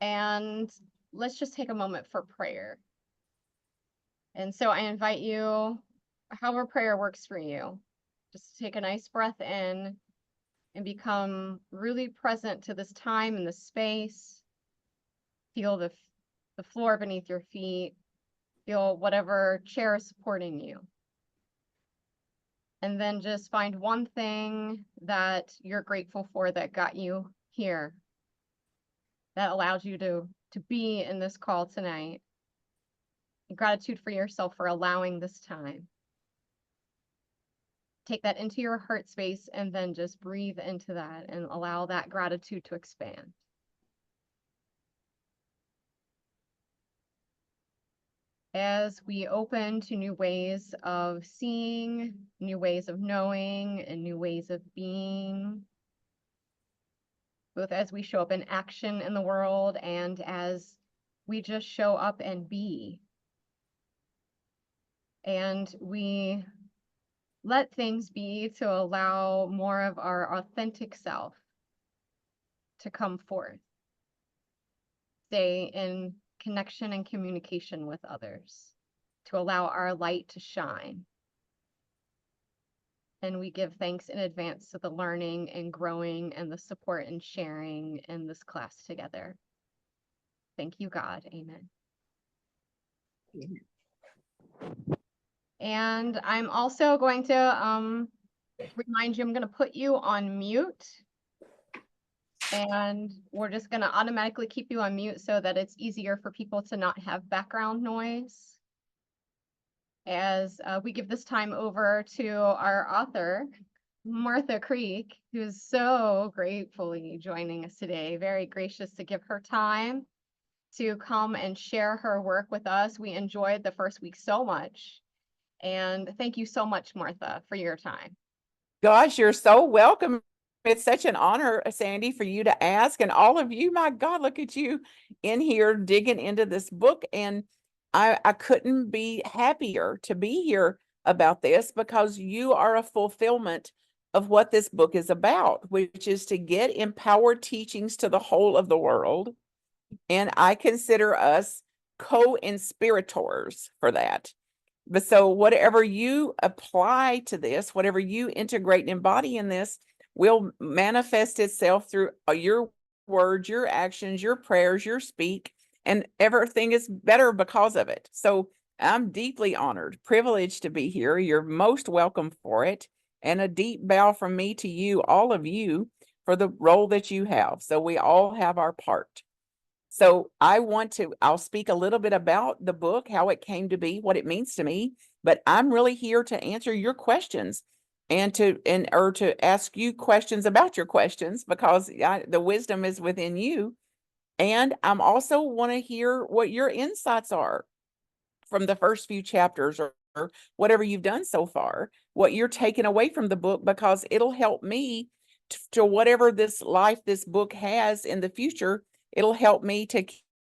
And let's just take a moment for prayer. And so I invite you, however prayer works for you, just take a nice breath in and become really present to this time and the space. Feel the floor beneath your feet. Feel whatever chair is supporting you. And then just find one thing that you're grateful for that got you here, that allowed you to be in this call tonight. And gratitude for yourself for allowing this time. Take that into your heart space and then just breathe into that and allow that gratitude to expand. As we open to new ways of seeing, new ways of knowing, and new ways of being, both as we show up in action in the world and as we just show up and be. And we let things be to allow more of our authentic self to come forth. Stay in connection and communication with others, to allow our light to shine. And we give thanks in advance to the learning and growing and the support and sharing in this class together. Thank you, God. Amen. And I'm also going to remind you, I'm going to put you on mute. And we're just going to automatically keep you on mute so that it's easier for people to not have background noise. As we give this time over to our author, Martha Creek, who's so gratefully joining us today, very gracious to give her time to come and share her work with us. We enjoyed the first week so much. And thank you so much, Martha, for your time. Gosh, you're so welcome. It's such an honor, Sandy, for you to ask. And all of you, my God, look at you in here digging into this book. And I couldn't be happier to be here about this, because you are a fulfillment of what this book is about, which is to get empowered teachings to the whole of the world. And I consider us co-inspirators for that. But so whatever you apply to this, whatever you integrate and embody in this, will manifest itself through your words, your actions, your prayers, your speak, and everything is better because of it. So I'm deeply honored, privileged to be here. You're most welcome for it. And a deep bow from me to you, all of you, for the role that you have. So we all have our part. So I'll speak a little bit about the book, how it came to be, what it means to me, but I'm really here to answer your questions and to ask you questions about your questions, because the wisdom is within you. And I'm also want to hear what your insights are from the first few chapters, or whatever you've done so far, what you're taking away from the book, because it'll help me to whatever this life this book has in the future. It'll help me to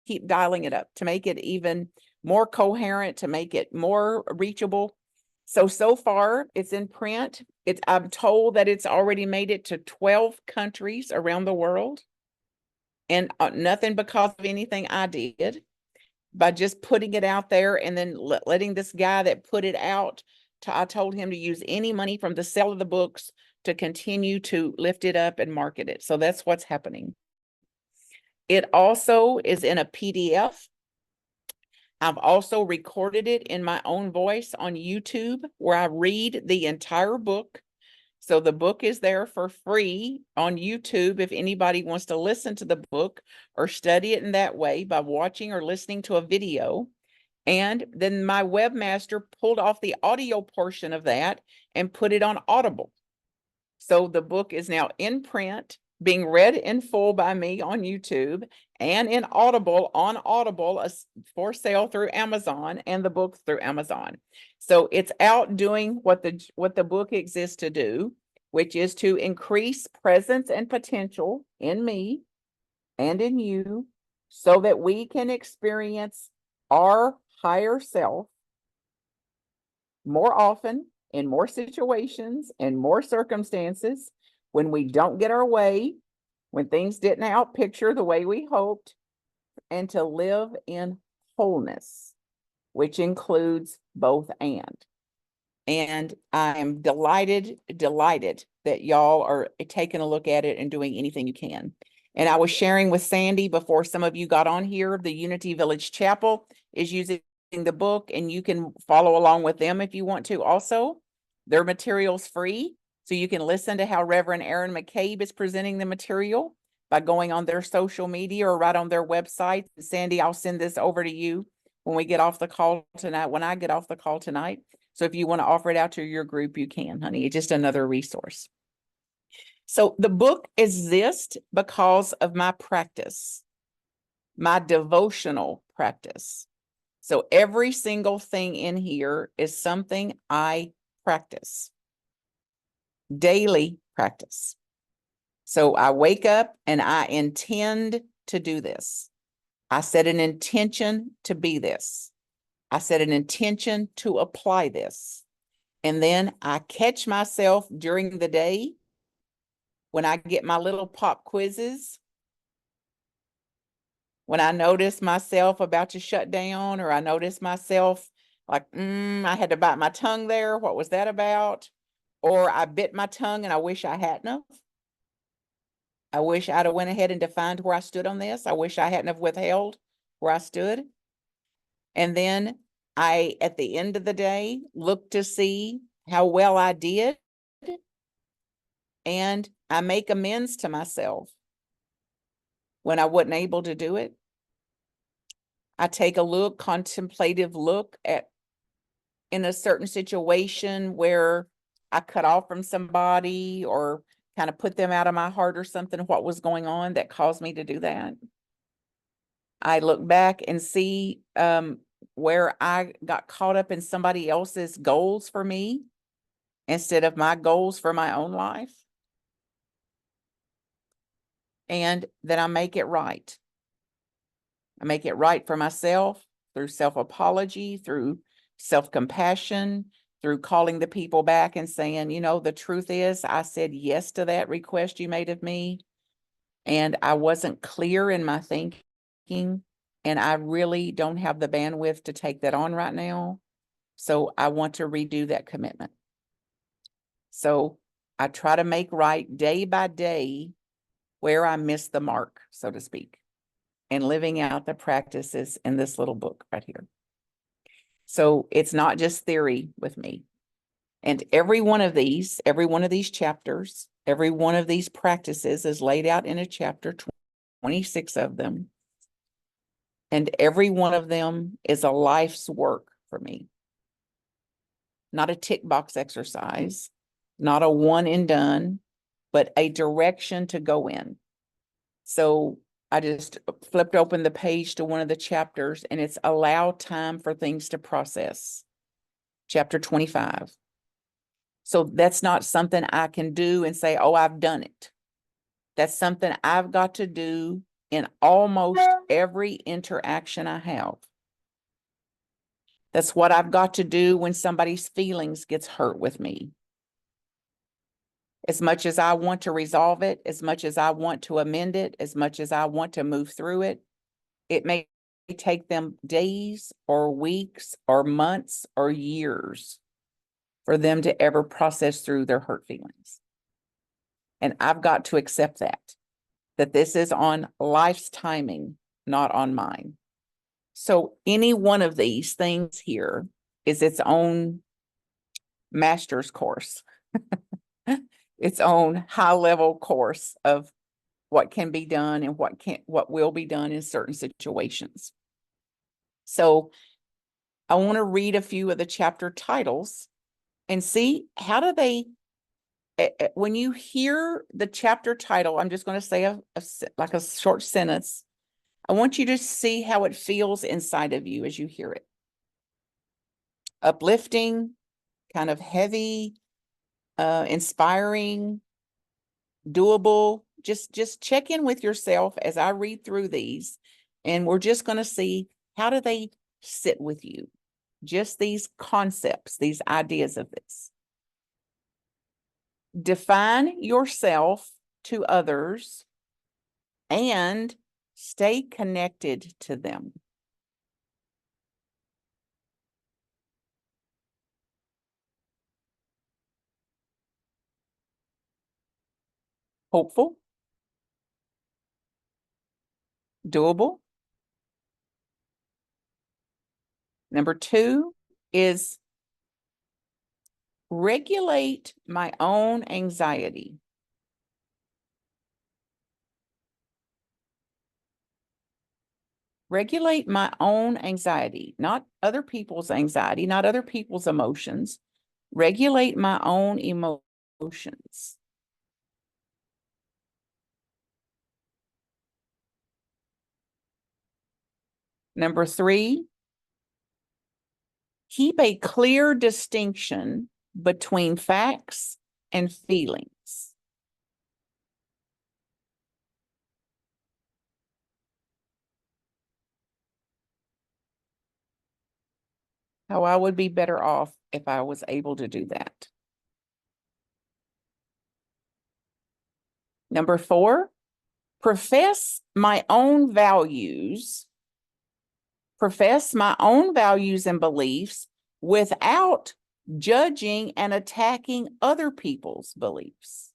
keep dialing it up, to make it even more coherent, to make it more reachable. So far it's in print. I'm told that it's already made it to 12 countries around the world, and nothing because of anything I did, by just putting it out there, and then letting this guy that put it out, I told him to use any money from the sale of the books to continue to lift it up and market it. So that's what's happening. It also is in a PDF. I've also recorded it in my own voice on YouTube, where I read the entire book. So the book is there for free on YouTube if anybody wants to listen to the book or study it in that way by watching or listening to a video. And then my webmaster pulled off the audio portion of that and put it on Audible. So the book is now in print, being read in full by me on YouTube, and in Audible on Audible, for sale through Amazon, and the book through Amazon. So it's out doing what the book exists to do, which is to increase presence and potential in me and in you, so that we can experience our higher self more often, in more situations, in more circumstances, when we don't get our way, when things didn't outpicture the way we hoped, and to live in wholeness, which includes both and. And I'm delighted that y'all are taking a look at it and doing anything you can. And I was sharing with Sandy before some of you got on here, the Unity Village Chapel is using the book, and you can follow along with them if you want to also. Their material's free, so you can listen to how Reverend Aaron McCabe is presenting the material by going on their social media or right on their website. Sandy, I'll send this over to you when we get off the call tonight, when I get off the call tonight. So if you want to offer it out to your group, you can, honey. It's just another resource. So the book exists because of my practice, my devotional practice. So every single thing in here is something I practice, daily practice. So I wake up and I intend to do this. I set an intention to be this. I set an intention to apply this. And then I catch myself during the day when I get my little pop quizzes, when I notice myself about to shut down, or I notice myself like, I had to bite my tongue there. What was that about? Or I bit my tongue and I wish I hadn't have. I wish I'd have went ahead and defined where I stood on this. I wish I hadn't have withheld where I stood. And then I, at the end of the day, look to see how well I did. And I make amends to myself when I wasn't able to do it. I take a contemplative look at in a certain situation where I cut off from somebody or kind of put them out of my heart or something, what was going on that caused me to do that. I look back and see where I got caught up in somebody else's goals for me instead of my goals for my own life. And then I make it right. I make it right for myself through self-apology, through self-compassion, through calling the people back and saying, the truth is I said yes to that request you made of me. And I wasn't clear in my thinking. And I really don't have the bandwidth to take that on right now. So I want to redo that commitment. So I try to make right day by day where I miss the mark, so to speak, and living out the practices in this little book right here. So it's not just theory with me. And every one of these chapters, every one of these practices is laid out in a chapter, 26 of them. And every one of them is a life's work for me. Not a tick box exercise, not a one and done, but a direction to go in. So I just flipped open the page to one of the chapters, and it's allow time for things to process. Chapter 25. So that's not something I can do and say, oh, I've done it. That's something I've got to do in almost every interaction I have. That's what I've got to do when somebody's feelings gets hurt with me. As much as I want to resolve it, as much as I want to amend it, as much as I want to move through it, it may take them days or weeks or months or years for them to ever process through their hurt feelings. And I've got to accept that this is on life's timing, not on mine. So any one of these things here is its own master's course, its own high-level course of what can be done and what will be done in certain situations. So I want to read a few of the chapter titles and see how do they, when you hear the chapter title, I'm just going to say like a short sentence. I want you to see how it feels inside of you as you hear it. Uplifting, kind of heavy, inspiring, doable. Just check in with yourself as I read through these, and we're just going to see how do they sit with you. Just these concepts, these ideas of this. Define yourself to others and Stay connected to them. Hopeful. Doable. Number 2 is regulate my own anxiety. Regulate my own anxiety, not other people's anxiety, not other people's emotions. Regulate my own emotions. Number 3, keep a clear distinction between facts and feelings. How I would be better off if I was able to do that. Number 4, profess my own values. Profess my own values and beliefs without judging and attacking other people's beliefs.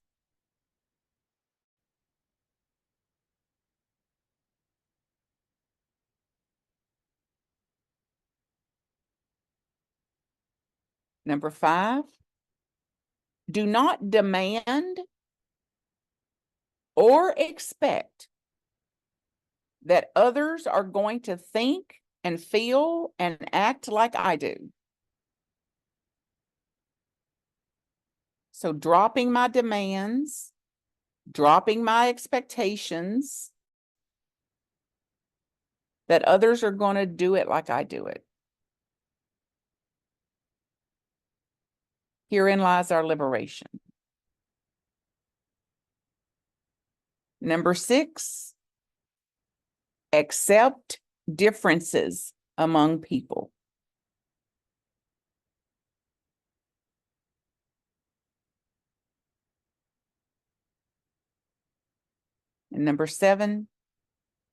Number 5, do not demand or expect that others are going to think and feel and act like I do. So dropping my demands, dropping my expectations that others are going to do it like I do it. Herein lies our liberation. Number 6, accept differences among people. And number 7,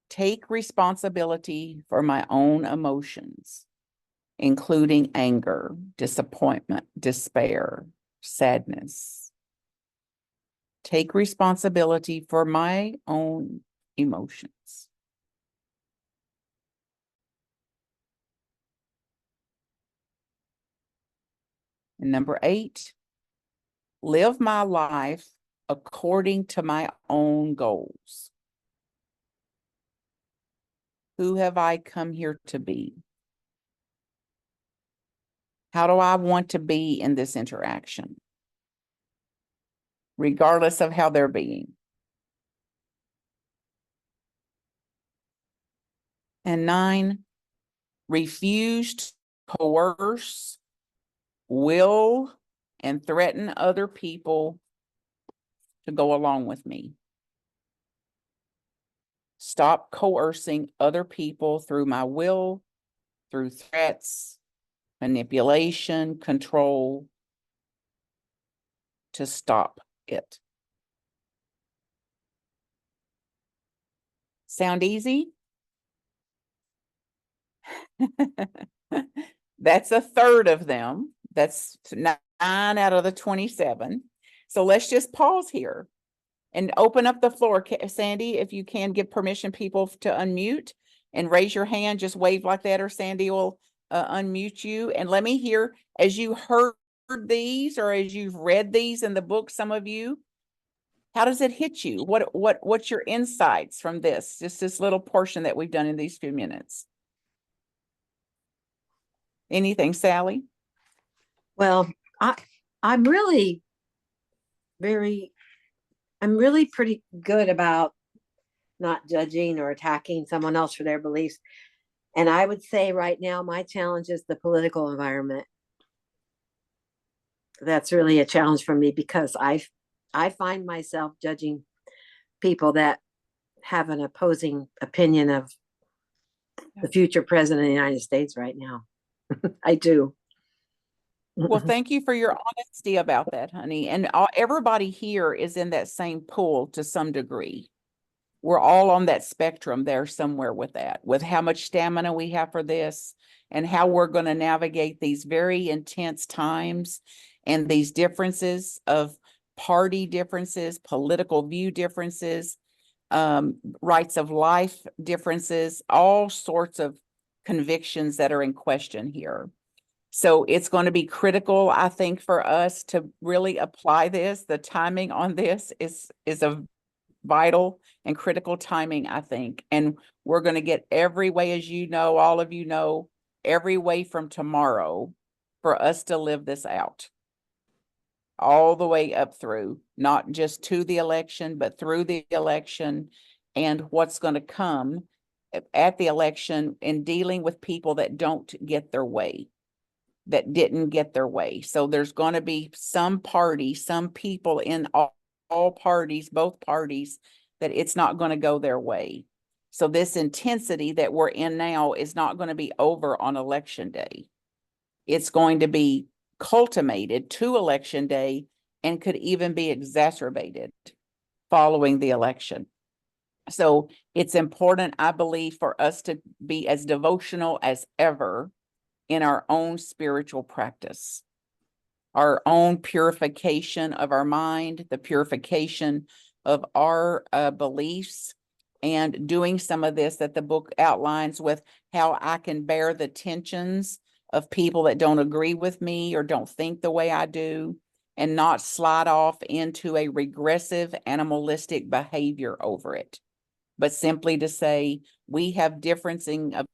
take responsibility for my own emotions, including anger, disappointment, despair, sadness. Take responsibility for my own emotions. And number 8, live my life according to my own goals. Who have I come here to be? How do I want to be in this interaction? Regardless of how they're being. And 9, refuse to coerce, will, and threaten other people to go along with me. Stop coercing other people through my will, through threats, manipulation, control, to stop it. Sound easy? That's a third of them. That's 9 out of the 27. So let's just pause here and open up the floor. Sandy, if you can give permission people to unmute and raise your hand, just wave like that, or Sandy will unmute you. And let me hear, as you heard these or as you've read these in the book, some of you, how does it hit you? What's your insights from this? Just this little portion that we've done in these few minutes. Anything, Sally? Well, I'm really pretty good about not judging or attacking someone else for their beliefs. And I would say right now, my challenge is the political environment. That's really a challenge for me because I find myself judging people that have an opposing opinion of the future president of the United States right now. I do. Well, thank you for your honesty about that, honey. And everybody here is in that same pool to some degree. we're all on that spectrum there somewhere with that, with how much stamina we have for this and how we're going to navigate these very intense times and these differences of party differences, political view differences, rights of life differences, all sorts of convictions that are in question here. So it's going to be critical, I think, for us to really apply this. The timing on this is a vital and critical timing, I think. And we're going to get every way, as you know, all of you know, every way from tomorrow for us to live this out. All the way up through, not just to the election, but through the election and what's going to come at the election in dealing with people that don't get their way, that didn't get their way. So there's going to be some party, some people in all parties, both parties, that it's not going to go their way. So this intensity that we're in now is not going to be over on election day. It's going to be cultivated to election day and could even be exacerbated following the election. So it's important, I believe, for us to be as devotional as ever in our own spiritual practice, our own purification of our mind, the purification of our beliefs, and doing some of this that the book outlines with how I can bear the tensions of people that don't agree with me or don't think the way I do, and not slide off into a regressive animalistic behavior over it, but simply to say we have differencing of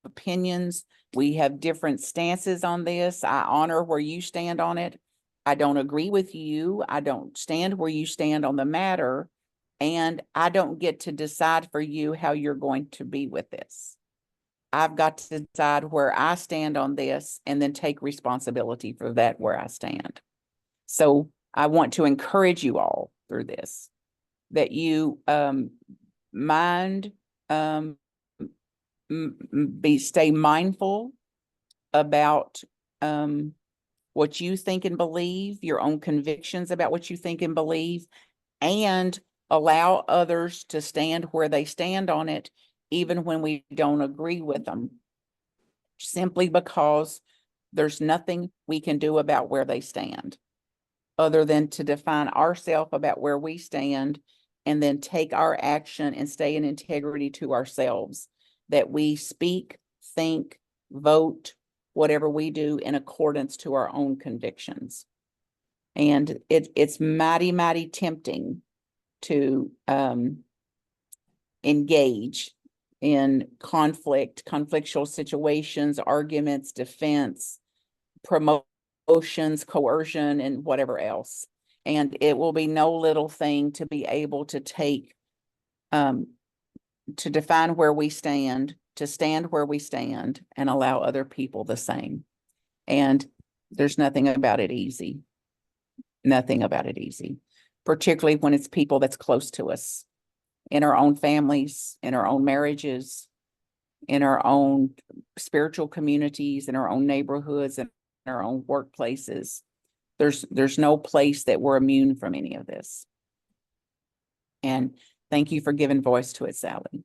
opinions. We have different stances on this. I honor where you stand on it. I don't agree with you. I don't stand where you stand on the matter. And I don't get to decide for you how you're going to be with this. I've got to decide where I stand on this and then take responsibility for that where I stand. So I want to encourage you all through this, that you stay mindful about what you think and believe, your own convictions about what you think and believe, and allow others to stand where they stand on it, even when we don't agree with them, simply because there's nothing we can do about where they stand other than to define ourselves about where we stand and then take our action and stay in integrity to ourselves, that we speak, think, vote, whatever we do in accordance to our own convictions. And it's mighty, mighty tempting to engage in conflictual situations, arguments, defense, promotions, coercion, and whatever else. And it will be no little thing to be able to take, to define where we stand, to stand where we stand, and allow other people the same. And there's nothing about it easy. Nothing about it easy, particularly when it's people that's close to us, in our own families, in our own marriages, in our own spiritual communities, in our own neighborhoods, and our own workplaces. There's no place that we're immune from any of this. And thank you for giving voice to it, Sally.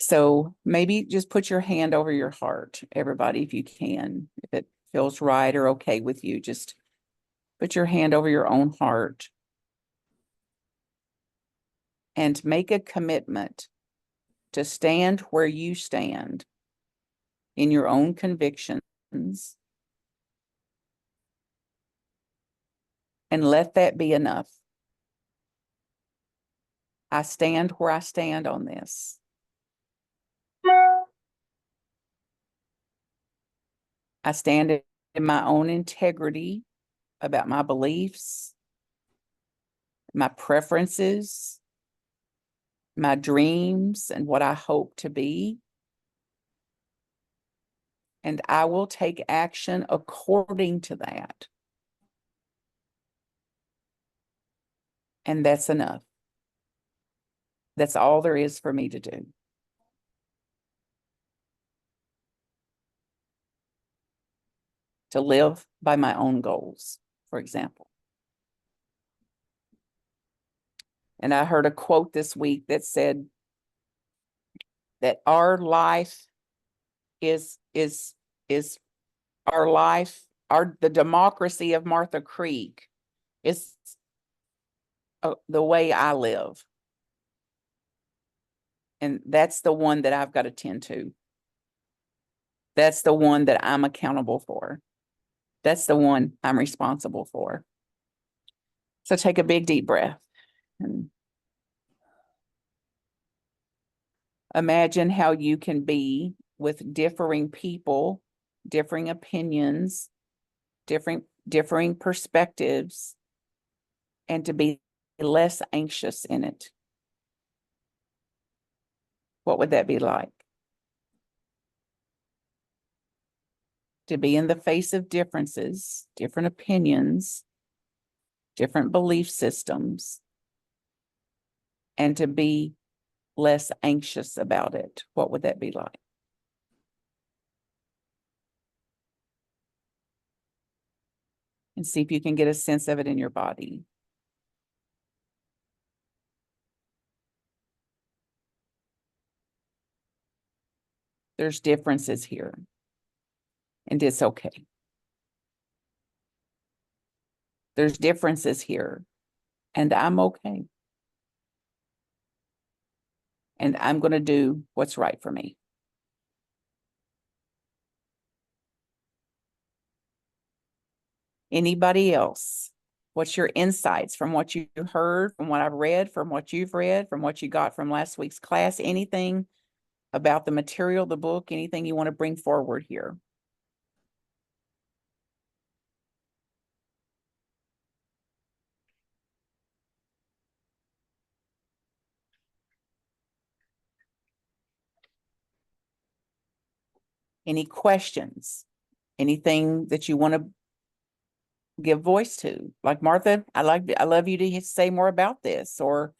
So maybe just put your hand over your heart, everybody, if you can. If it feels right or okay with you, just put your hand over your own heart and make a commitment to stand where you stand in your own convictions, and let that be enough. I stand where I stand on this. I stand in my own integrity about my beliefs, my preferences, my dreams, and what I hope to be. And I will take action according to that. And that's enough. That's all there is for me to do. To live by my own goals, for example. And I heard a quote this week that said that our life is our life, the democracy of Martha Creek is the way I live. And that's the one that I've got to tend to. That's the one that I'm accountable for. That's the one I'm responsible for. So take a big, deep breath and imagine how you can be with differing people, differing opinions, differing perspectives, and to be less anxious in it. What would that be like? To be in the face of differences, different opinions, different belief systems, and to be less anxious about it. What would that be like? And see if you can get a sense of it in your body. There's differences here, and it's okay. There's differences here, and I'm okay. And I'm going to do what's right for me. Anybody else? What's your insights from what you heard, from what I've read, from what you've read, from what you got from last week's class? Anything about the material, the book, anything you want to bring forward here? Any questions? Anything that you want to give voice to? Like, Martha, I love you to say more about this, or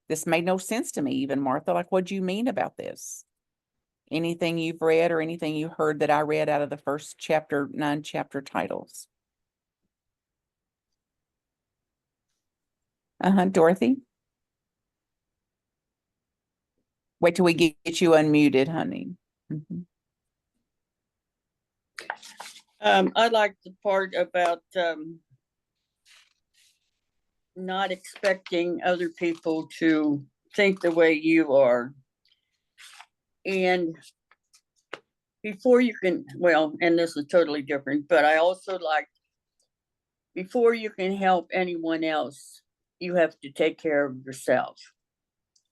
this made no sense to me even, Martha. Like, what do you mean about this? Anything you've read or anything you heard that I read out of the first chapter, 9 chapter titles? Dorothy? Wait till we get you unmuted, honey. Mhm. I like the part about not expecting other people to think the way you are. And before you can, well, and this is totally different, but I also like, before you can help anyone else, you have to take care of yourself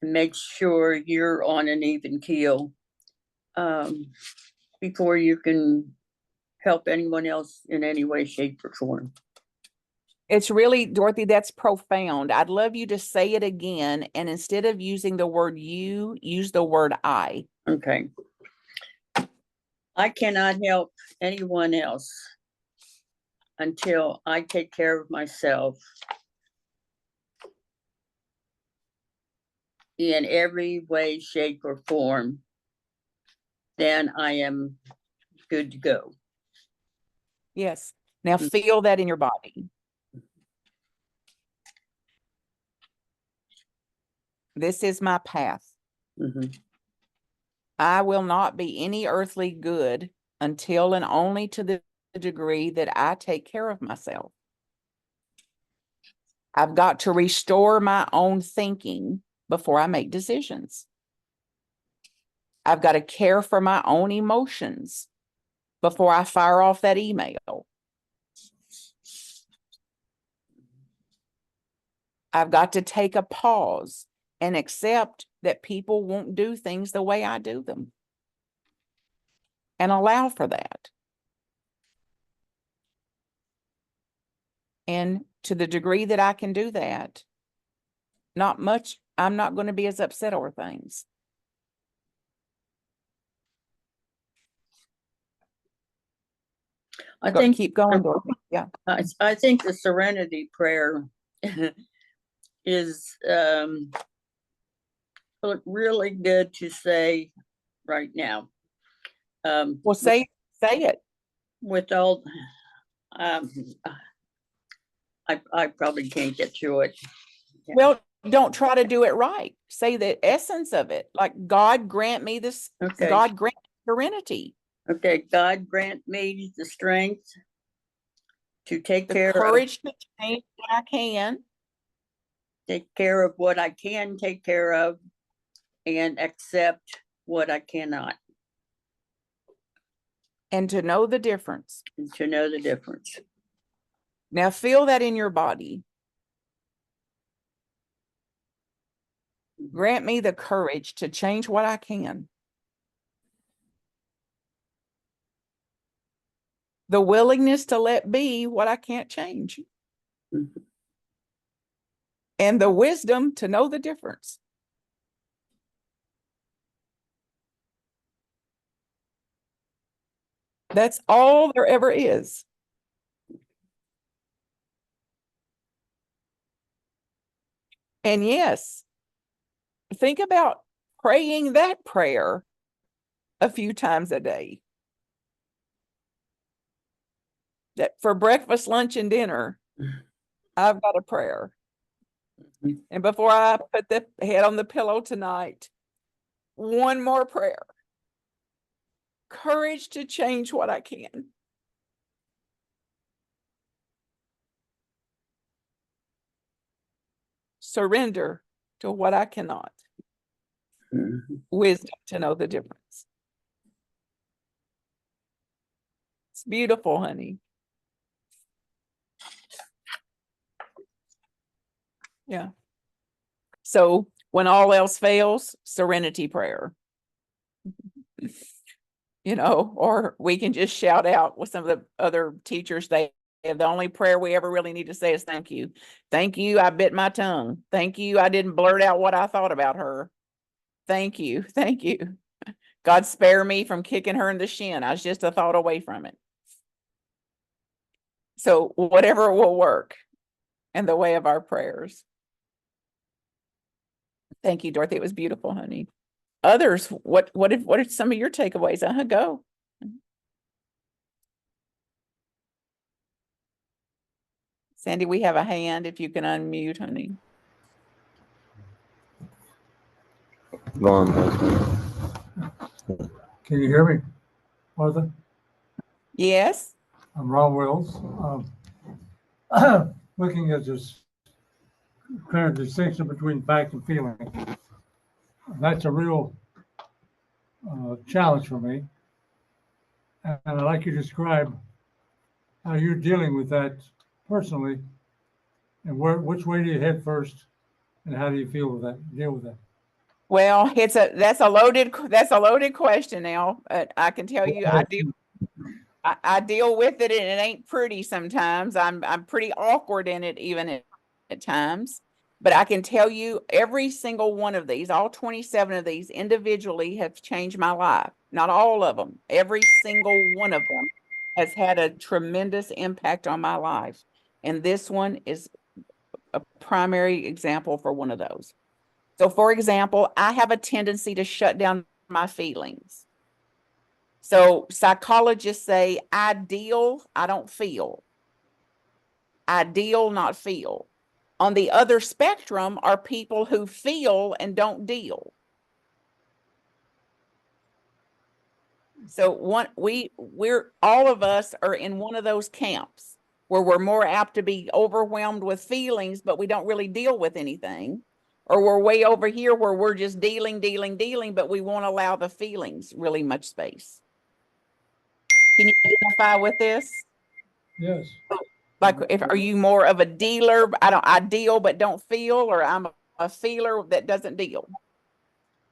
and make sure you're on an even keel before you can help anyone else in any way, shape, or form. It's really, Dorothy, that's profound. I'd love you to say it again. And instead of using the word you, use the word I. Okay. I cannot help anyone else until I take care of myself in every way, shape, or form. Then I am good to go. Yes. Now feel that in your body. This is my path. Mhm. I will not be any earthly good until and only to the degree that I take care of myself. I've got to restore my own thinking before I make decisions. I've got to care for my own emotions before I fire off that email. I've got to take a pause and accept that people won't do things the way I do them, and allow for that. And to the degree that I can do that, not much, I'm not going to be as upset over things. I think Keep going, Dorothy. Yeah. I think the serenity prayer is really good to say right now. Well, say it. With all, I probably can't get through it. Well, don't try to do it right. Say the essence of it, like God grant me this, Okay. God grant serenity, Okay, God grant me the strength to take the care of, courage to change what I can, take care of what I can take care of, and accept what I cannot, and to know the difference. and to know the difference. Now feel that in your body. Grant me the courage to change what I can. The willingness to let be what I can't change. Mhm. And the wisdom to know the difference. That's all there ever is. And yes, think about praying that prayer a few times a day. That for breakfast, lunch, and dinner, I've got a prayer. Mhm. And before I put the head on the pillow tonight, one more prayer. Courage to change what I can. Surrender to what I cannot. Mhm. Wisdom to know the difference. It's beautiful, honey. Yeah. So when all else fails, serenity prayer. You know, or we can just shout out with some of the other teachers. The only prayer we ever really need to say is thank you. Thank you, I bit my tongue. Thank you, I didn't blurt out what I thought about her. Thank you. Thank you. God spare me from kicking her in the shin. I was just a thought away from it. So whatever will work in the way of our prayers. Thank you, Dorothy. It was beautiful, honey. Others, what are some of your takeaways? Go. Sandy, we have a hand if you can unmute, honey. Ron, Can you hear me, Martha? Yes. I'm Ron Wills. Looking at this clear distinction between fact and feeling. That's a real challenge for me. And I'd like you to describe how you're dealing with that personally, and which way do you head first, and how do you deal with that? Well, that's a loaded question now. I can tell you, I deal with it, and it ain't pretty sometimes. I'm pretty awkward in it even at times. But I can tell you every single one of these, all 27 of these individually have changed my life. Not all of them. Every single one of them has had a tremendous impact on my life. And this one is a primary example for one of those. So for example, I have a tendency to shut down my feelings. So psychologists say, I deal, I don't feel. I deal, not feel. On the other spectrum are people who feel and don't deal. So we're all of us are in one of those camps where we're more apt to be overwhelmed with feelings, but we don't really deal with anything. Or we're way over here where we're just dealing, but we won't allow the feelings really much space. Can you identify with this? Yes. Like, are you more of a dealer? I deal but don't feel, or I'm a feeler that doesn't deal.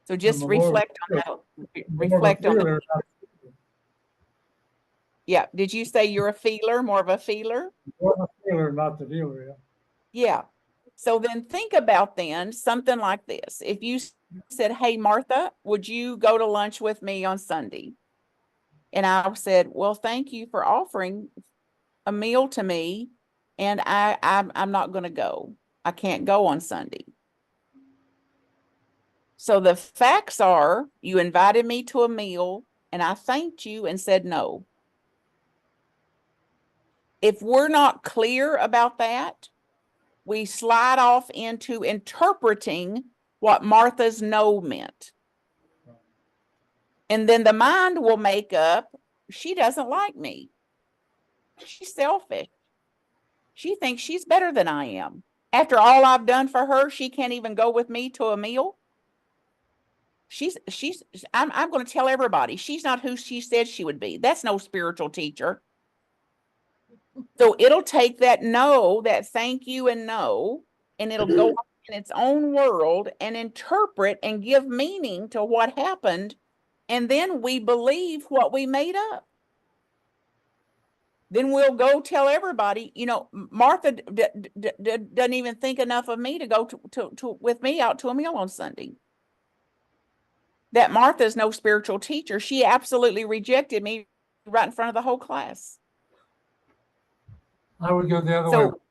So just reflect on that. Reflect on that. Yeah. Did you say you're a feeler, more of a feeler? More of a feeler, not the dealer. Yeah. Yeah. So then think about then something like this. If you said, hey, Martha, would you go to lunch with me on Sunday? And I said, well, thank you for offering a meal to me. And I'm not going to go. I can't go on Sunday. So the facts are you invited me to a meal and I thanked you and said no. If we're not clear about that, we slide off into interpreting what Martha's no meant. And then the mind will make up, she doesn't like me. She's selfish. She thinks she's better than I am. After all I've done for her, she can't even go with me to a meal. I'm going to tell everybody, she's not who she said she would be. That's no spiritual teacher. So it'll take that no, that thank you and no, and it'll go in its own world and interpret and give meaning to what happened. And then we believe what we made up. Then we'll go tell everybody, you know, Martha doesn't even think enough of me to go to with me out to a meal on Sunday. That Martha is no spiritual teacher. She absolutely rejected me right in front of the whole class. I would go the other way. So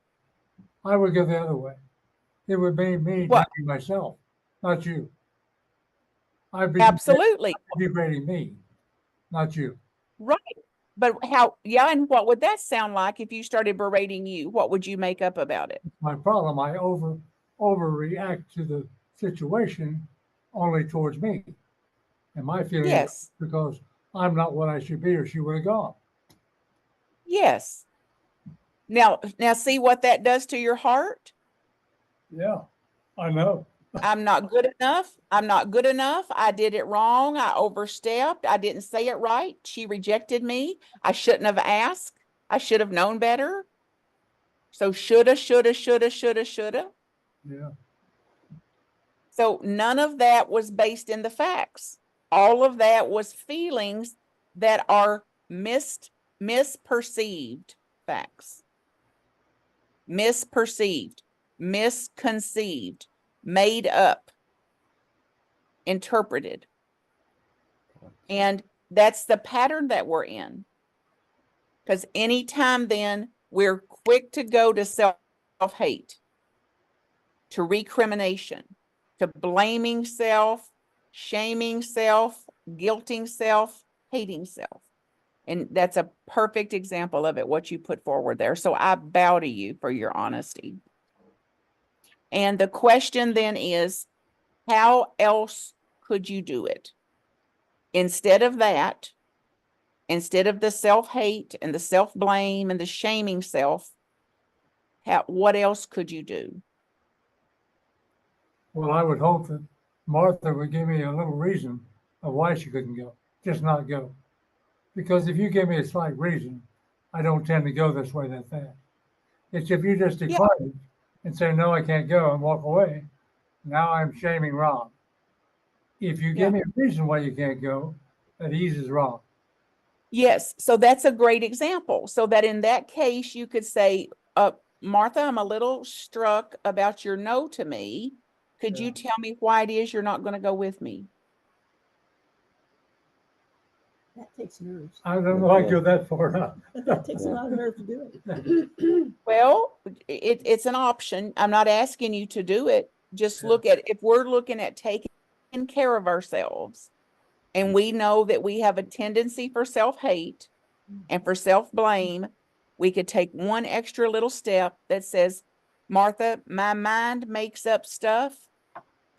I would go the other way. It would be me What? judging myself, not you. I'd be absolutely. degrading me, not you. Right. But and what would that sound like if you started berating you? What would you make up about it? My problem, I overreact to the situation only towards me. And my feeling is Yes. because I'm not what I should be or she would have gone. Yes. Now see what that does to your heart? Yeah, I know. I'm not good enough. I'm not good enough. I did it wrong. I overstepped. I didn't say it right. She rejected me. I shouldn't have asked. I should have known better. So shoulda. Yeah. So none of that was based in the facts. All of that was feelings that are misperceived facts. Misperceived, misconceived, made up, interpreted. And that's the pattern that we're in. Because anytime then we're quick to go to self-hate, to recrimination, to blaming self, shaming self, guilting self, hating self. And that's a perfect example of it, what you put forward there. So I bow to you for your honesty. And the question then is, how else could you do it? Instead of that, instead of the self-hate and the self-blame and the shaming self, what else could you do? Well, I would hope that Martha would give me a little reason of why she couldn't go, just not go. Because if you give me a slight reason, I don't tend to go this way that fast. It's if you just decline it and say, no, I can't go and walk away, now I'm shaming Rob. If you give me a reason why you can't go, that eases Rob. Yes, so that's a great example. So that in that case, you could say, Martha, I'm a little struck about your no to me. Could you tell me why it is you're not going to go with me? That takes nerves. I don't know I go that far enough. That takes a lot of nerve to do it. Well, it's an option. I'm not asking you to do it. Just look at, if we're looking at taking care of ourselves, and we know that we have a tendency for self-hate and for self-blame, we could take one extra little step that says, Martha, my mind makes up stuff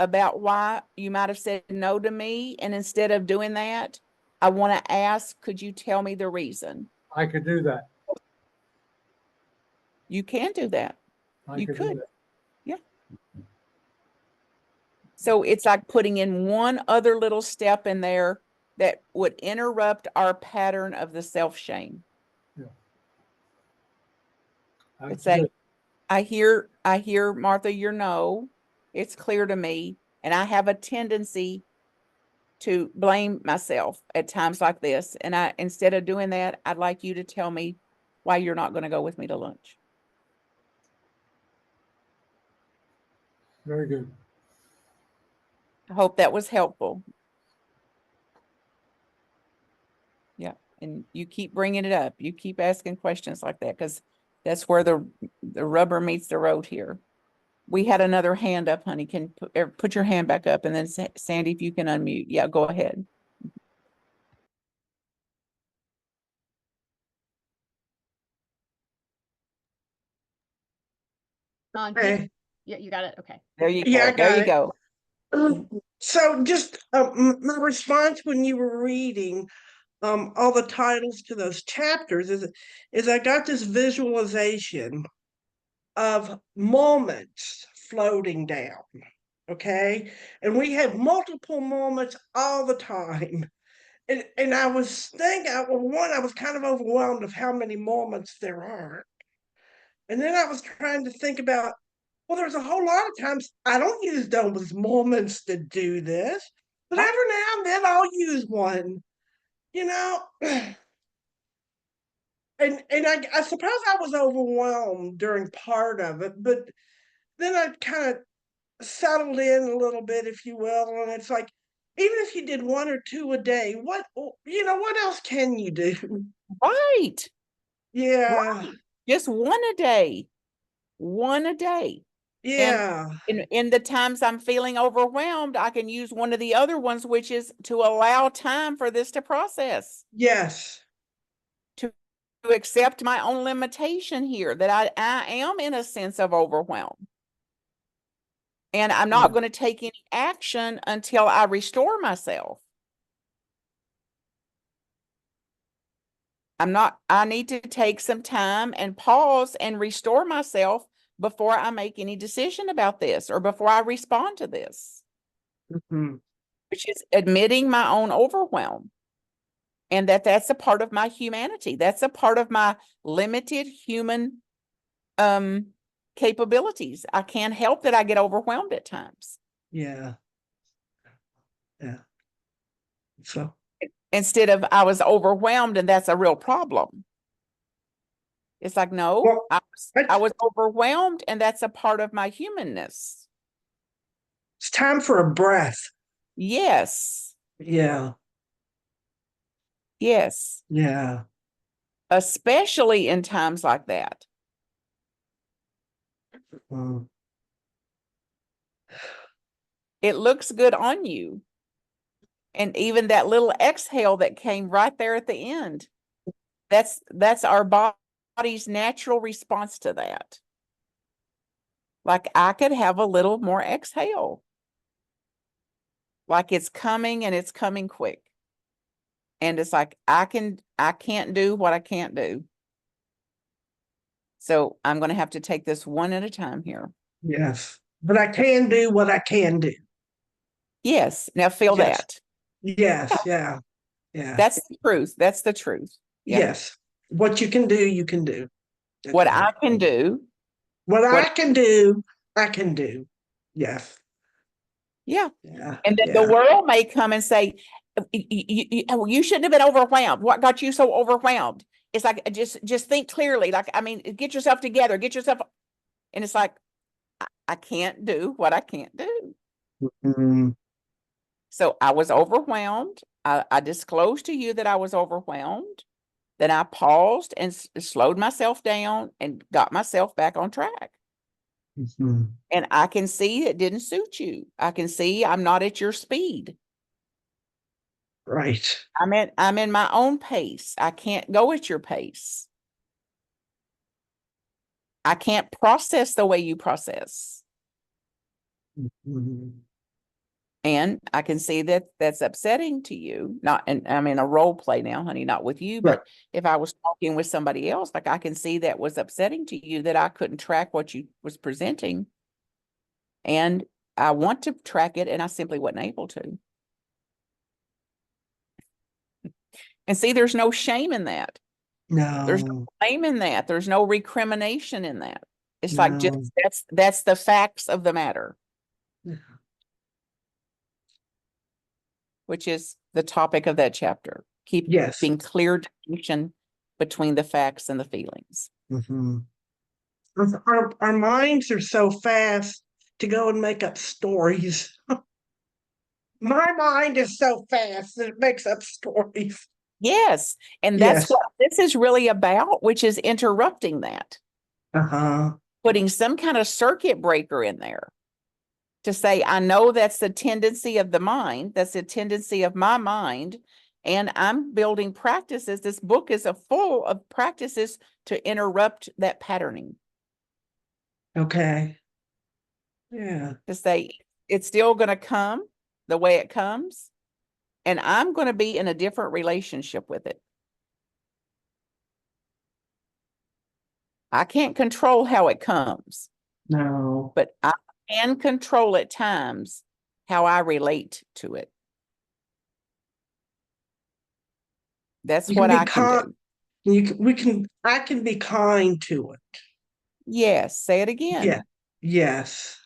about why you might have said no to me. And instead of doing that, I want to ask, could you tell me the reason? I could do that. You can do that. I could do that. So it's like putting in one other little step in there that would interrupt our pattern of the self-shame. It's like, I hear, Martha, your no, it's clear to me. And I have a tendency to blame myself at times like this. And instead of doing that, I'd like you to tell me why you're not going to go with me to lunch. Very good. I hope that was helpful. Yeah. And you keep bringing it up. You keep asking questions like that, because that's where the rubber meets the road here. We had another hand up, honey. Can put your hand back up, and then Sandy, if you can unmute. Yeah, go ahead. Jean- yeah, you got it. Okay. There you Yeah, I go. There got you it. go. So just my response when you were reading all the titles to those chapters is I got this visualization of moments floating down. Okay. And we have multiple moments all the time. And I was thinking, well, one, I was kind of overwhelmed of how many moments there are. And then I was trying to think about, well, there's a whole lot of times I don't use those moments to do this, but every now and then I'll use one, you know. And I suppose I was overwhelmed during part of it, but then I kind of settled in a little bit, if you will. And it's like, even if you did one or two a day, what else can you do? Right. Yeah, Just one a day. One a day. yeah, In the times I'm feeling overwhelmed, I can use one of the other ones, which is to allow time for this to process, yes, to accept my own limitation here, that I am in a sense of overwhelm. And I'm not Yeah. going to take any action until I restore myself. I need to take some time and pause and restore myself before I make any decision about this or before I respond to this, mhm, which is admitting my own overwhelm. And that's a part of my humanity. That's a part of my limited human capabilities. I can't help that I get overwhelmed at times. yeah, so Instead of I was overwhelmed and that's a real problem. It's like, no, well, I was overwhelmed and that's a part of my humanness. it's time for a breath. Yes. Yeah, Yes. yeah, Especially in times like that. mm, It looks good on you. And even that little exhale that came right there at the end, that's our body's natural response to that. Like I could have a little more exhale. Like it's coming and it's coming quick. And it's like, I can't do what I can't do. So I'm going to have to take this one at a time here. yes. But I can do what I can do. Yes. Now feel Yes. that. Yes, yeah, yeah. That's the truth. That's the truth. Yeah. Yes. What you can do, you can do. That's What right. I can do. What I can do, I can do. Yes. Yeah. Yeah. And then the world may come and say, you shouldn't have been overwhelmed. What got you so overwhelmed? It's like, just think clearly. Like, I mean, get yourself together, and it's like, I can't do what I can't do. Mhm. So I was overwhelmed. I disclosed to you that I was overwhelmed. Then I paused and slowed myself down and got myself back on track. Mhm. And I can see it didn't suit you. I can see I'm not at your speed. Right. I'm in my own pace. I can't go at your pace. I can't process the way you process. Mhm. And I can see that that's upsetting to you. Not, and I'm in a role play now, honey, not with you, but Right. if I was talking with somebody else, like I can see that was upsetting to you, that I couldn't track what you was presenting. And I want to track it and I simply wasn't able to. And see, there's no shame in that. There's no No, blame in that. There's no recrimination in that. It's like no. just that's the facts of the matter, Yeah. which is the topic of that chapter. Yes. Keeping clear distinction between the facts and the feelings. Mhm. Our minds are so fast to go and make up stories. My mind is so fast that it makes up stories. Yes. And that's Yes. what this is really about, which is interrupting that, Uh-huh. putting some kind of circuit breaker in there to say, I know that's the tendency of the mind. That's the tendency of my mind. And I'm building practices. This book is full of practices to interrupt that patterning. Okay. Yeah. to say it's still going to come the way it comes, and I'm going to be in a different relationship with it. I can't control how it comes, No. but I can control at times how I relate to it. That's You can what be I can kind. do. I can be kind to it. Yes, say it again. Yeah. Yes.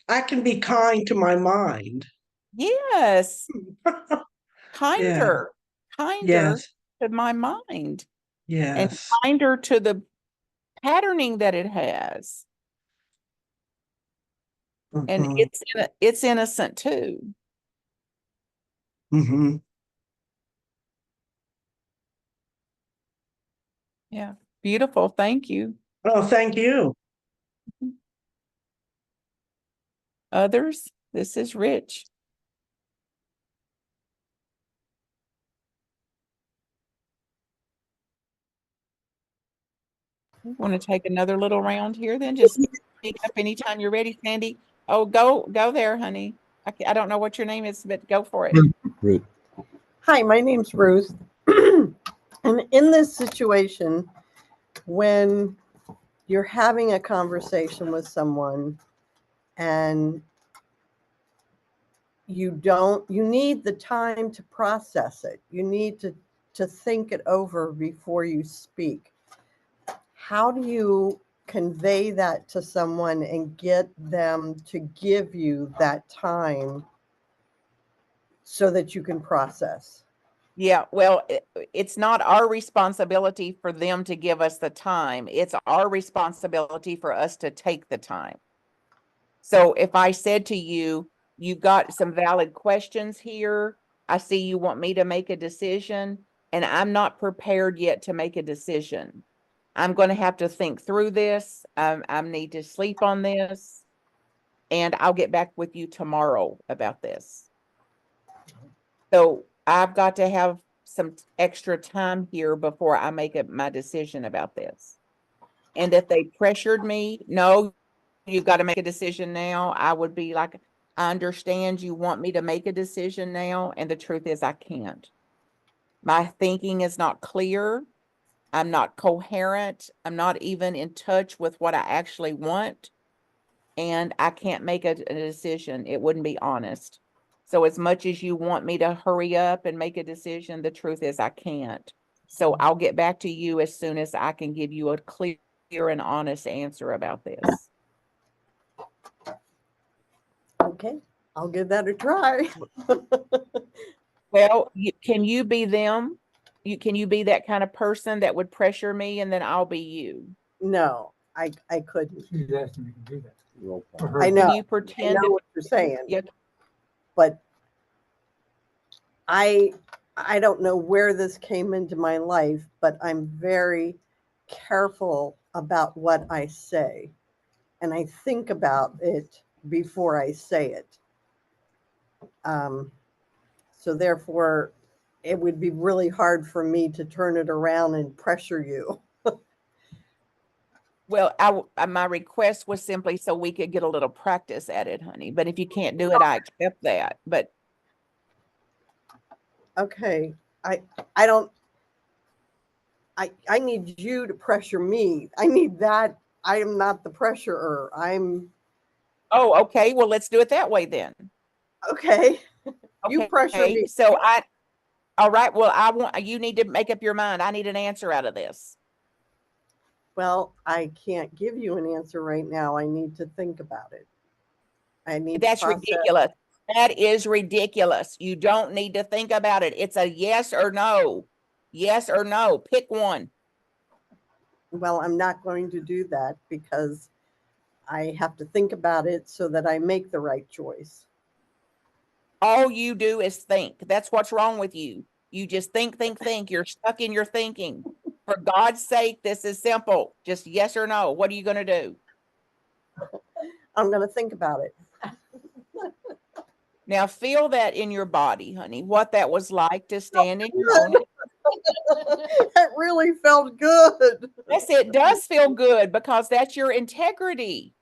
I can be kind to my mind. Yes, Yeah. kinder Yes. to my mind, and Yes. kinder to the patterning that it has. And Mhm. it's innocent too. Mhm. Yeah. Beautiful. Thank you. Oh, thank you. Others, this is Rich. Want to take another little round here, then just speak up anytime you're ready, Sandy. Oh, go there, honey. I don't know what your name is, but go for it. Ruth. Hi, my name's Ruth. And in this situation, when you're having a conversation with someone and you need the time to process it. You need to think it over before you speak. How do you convey that to someone and get them to give you that time so that you can process? Yeah, well, it's not our responsibility for them to give us the time. It's our responsibility for us to take the time. So if I said to you, you've got some valid questions here, I see you want me to make a decision, and I'm not prepared yet to make a decision. I'm going to have to think through this. I need to sleep on this, and I'll get back with you tomorrow about this. So I've got to have some extra time here before I make my decision about this. And if they pressured me, no, you've got to make a decision now, I would be like, I understand you want me to make a decision now. And the truth is I can't. My thinking is not clear. I'm not coherent. I'm not even in touch with what I actually want. And I can't make a decision. It wouldn't be honest. So as much as you want me to hurry up and make a decision, the truth is I can't. So I'll get back to you as soon as I can give you a clear and honest answer about this. Okay, I'll give that a try. Well, can you be them? Can you be that kind of person that would pressure me and then I'll be you? No, I couldn't. She's asking me to do that. Roll For call. her. I know. Can you I pretend? know what you're saying, Yeah. but I don't know where this came into my life, but I'm very careful about what I say, and I think about it before I say it. So therefore, it would be really hard for me to turn it around and pressure you. Well, my request was simply so we could get a little practice at it, honey. But if you can't do it, I accept that. But Okay, I don't. I need you to pressure me. I need that. I am not the pressurer. I'm oh, okay. Well, let's do it that way then. okay. You pressure Okay. me. So all right. Well, you need to make up your mind. I need an answer out of this. Well, I can't give you an answer right now. I need to think about it. I need That's to process. ridiculous. That is ridiculous. You don't need to think about it. It's a yes or no. Yes or no. Pick one. Well, I'm not going to do that because I have to think about it so that I make the right choice. All you do is think. That's what's wrong with you. You just think. You're stuck in your thinking. For God's sake, this is simple. Just yes or no. What are you going to do? I'm going to think about it. Now feel that in your body, honey, what that was like to stand in your own. It really felt good. Yes, it does feel good because that's your integrity.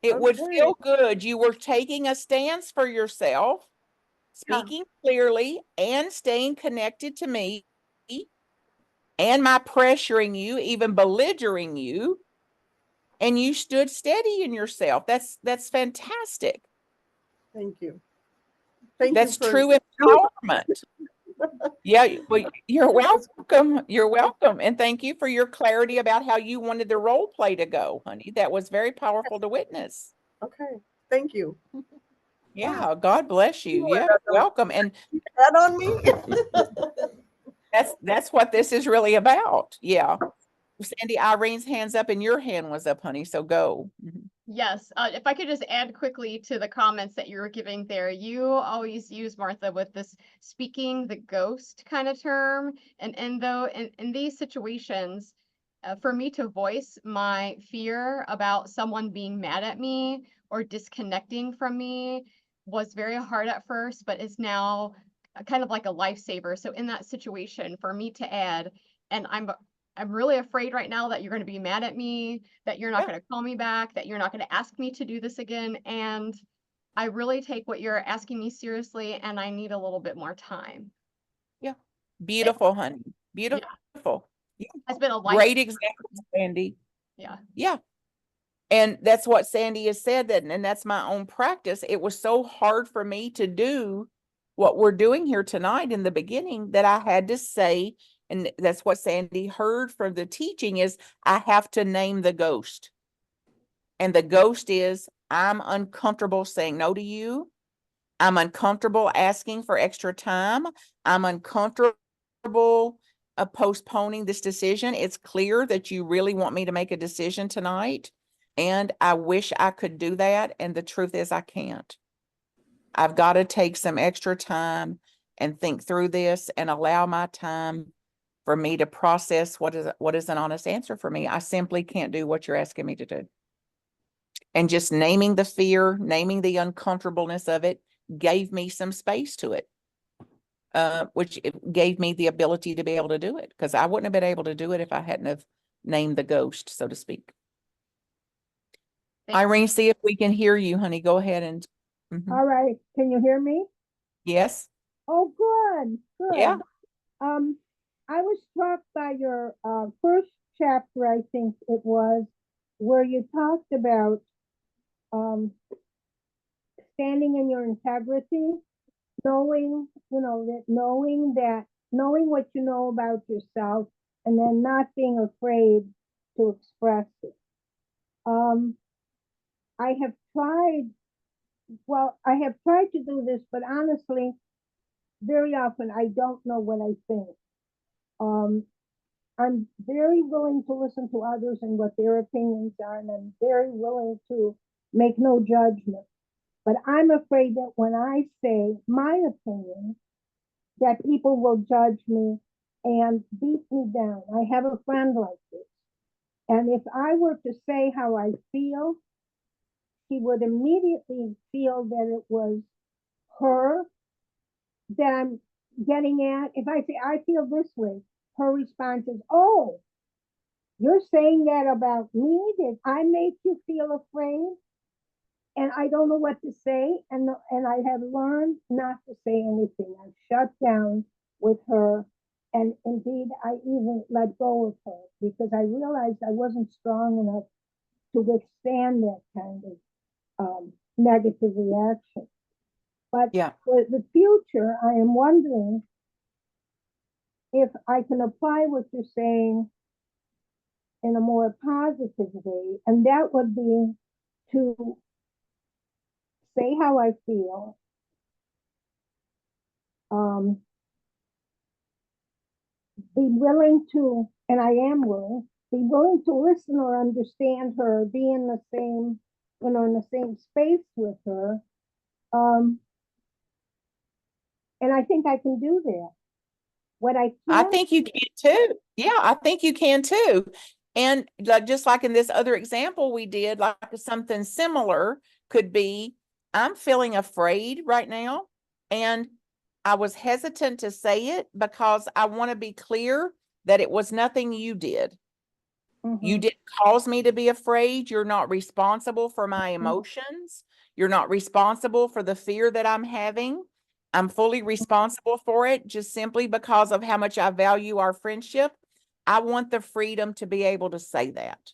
It would Okay. feel good. You were taking a stance for yourself, Yeah. speaking clearly and staying connected to me and my pressuring you, even belligerent you, and you stood steady in yourself. That's fantastic. Thank you. Thank That's you for true empowerment. Yeah, well, you're welcome. You're welcome. And thank you for your clarity about how you wanted the role play to go, honey. That was very powerful to witness. Okay, thank you. Yeah, God bless you. Yeah, welcome. And That on me? that's what this is really about. Yeah. Sandy, Irene's hand's up and your hand was up, honey. So go. Mhm. Yes, if I could just add quickly to the comments that you were giving there, you always use, Martha, with this speaking the ghost kind of term. And though in these situations, for me to voice my fear about someone being mad at me or disconnecting from me was very hard at first, but is now kind of like a lifesaver. So in that situation, for me to add, and I'm really afraid right now that you're going to be mad at me, that you're not Yeah. going to call me back, that you're not going to ask me to do this again. And I really take what you're asking me seriously, and I need a little bit more time. Beautiful, honey. Beautiful. It's been a life. Great example, Sandy. Yeah. Yeah. And that's what Sandy has said, that, and that's my own practice. It was so hard for me to do what we're doing here tonight in the beginning that I had to say, and that's what Sandy heard from the teaching, is I have to name the ghost. And the ghost is, I'm uncomfortable saying no to you. I'm uncomfortable asking for extra time. I'm uncomfortable postponing this decision. It's clear that you really want me to make a decision tonight. And I wish I could do that. And the truth is I can't. I've got to take some extra time and think through this and allow my time for me to process what is an honest answer for me. I simply can't do what you're asking me to do. And just naming the fear, naming the uncomfortableness of it gave me some space to it. Which it gave me the ability to be able to do it, because I wouldn't have been able to do it if I hadn't have named the ghost, so to speak. Thank- Irene, see if we can hear you, honey. Go ahead and. Mhm. All right, can you hear me? Yes. Oh, good, good. Yeah. I was struck by your first chapter, I think it was, where you talked about standing in your integrity, knowing, knowing what you know about yourself, and then not being afraid to express it. I have tried to do this, but honestly, very often I don't know what I think. I'm very willing to listen to others and what their opinions are, and I'm very willing to make no judgment. But I'm afraid that when I say my opinion, that people will judge me and beat me down. I have a friend like this. And if I were to say how I feel, she would immediately feel that it was her that I'm getting at. If I say, I feel this way, her response is, oh, you're saying that about me? Did I make you feel afraid? And I don't know what to say. And I have learned not to say anything. I've shut down with her. And indeed, I even let go of her because I realized I wasn't strong enough to withstand that kind of negative reaction. But Yeah. for the future, I am wondering if I can apply what you're saying in a more positive way, and that would be to say how I feel, be willing to, and I am willing, be willing to listen or understand her, be in the same, in the same space with her. And I think I can do that. What I I can't, think you can too. Yeah, I think you can too. And just like in this other example we did, like something similar could be, I'm feeling afraid right now. And I was hesitant to say it because I want to be clear that it was nothing you did. You Mhm. didn't cause me to be afraid. You're not responsible for my emotions. You're not responsible for the fear that I'm having. I'm fully responsible for it just simply because of how much I value our friendship. I want the freedom to be able to say that.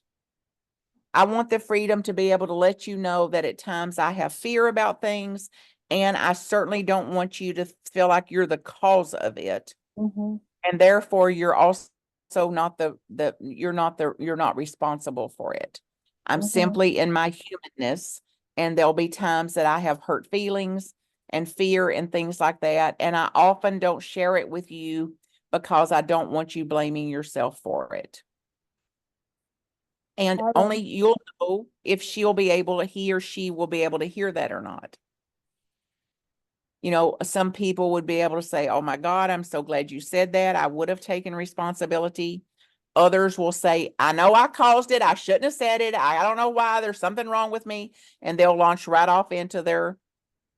I want the freedom to be able to let you know that at times I have fear about things, and I certainly don't want you to feel like you're the cause of it. Mhm. And therefore you're also not you're not responsible for it. I'm Mhm. simply in my humanness, and there'll be times that I have hurt feelings and fear and things like that. And I often don't share it with you because I don't want you blaming yourself for it. And All only right. you'll know if he or she will be able to hear that or not. You know, some people would be able to say, oh my God, I'm so glad you said that. I would have taken responsibility. Others will say, I know I caused it. I shouldn't have said it. I don't know why. There's something wrong with me. And they'll launch right off into their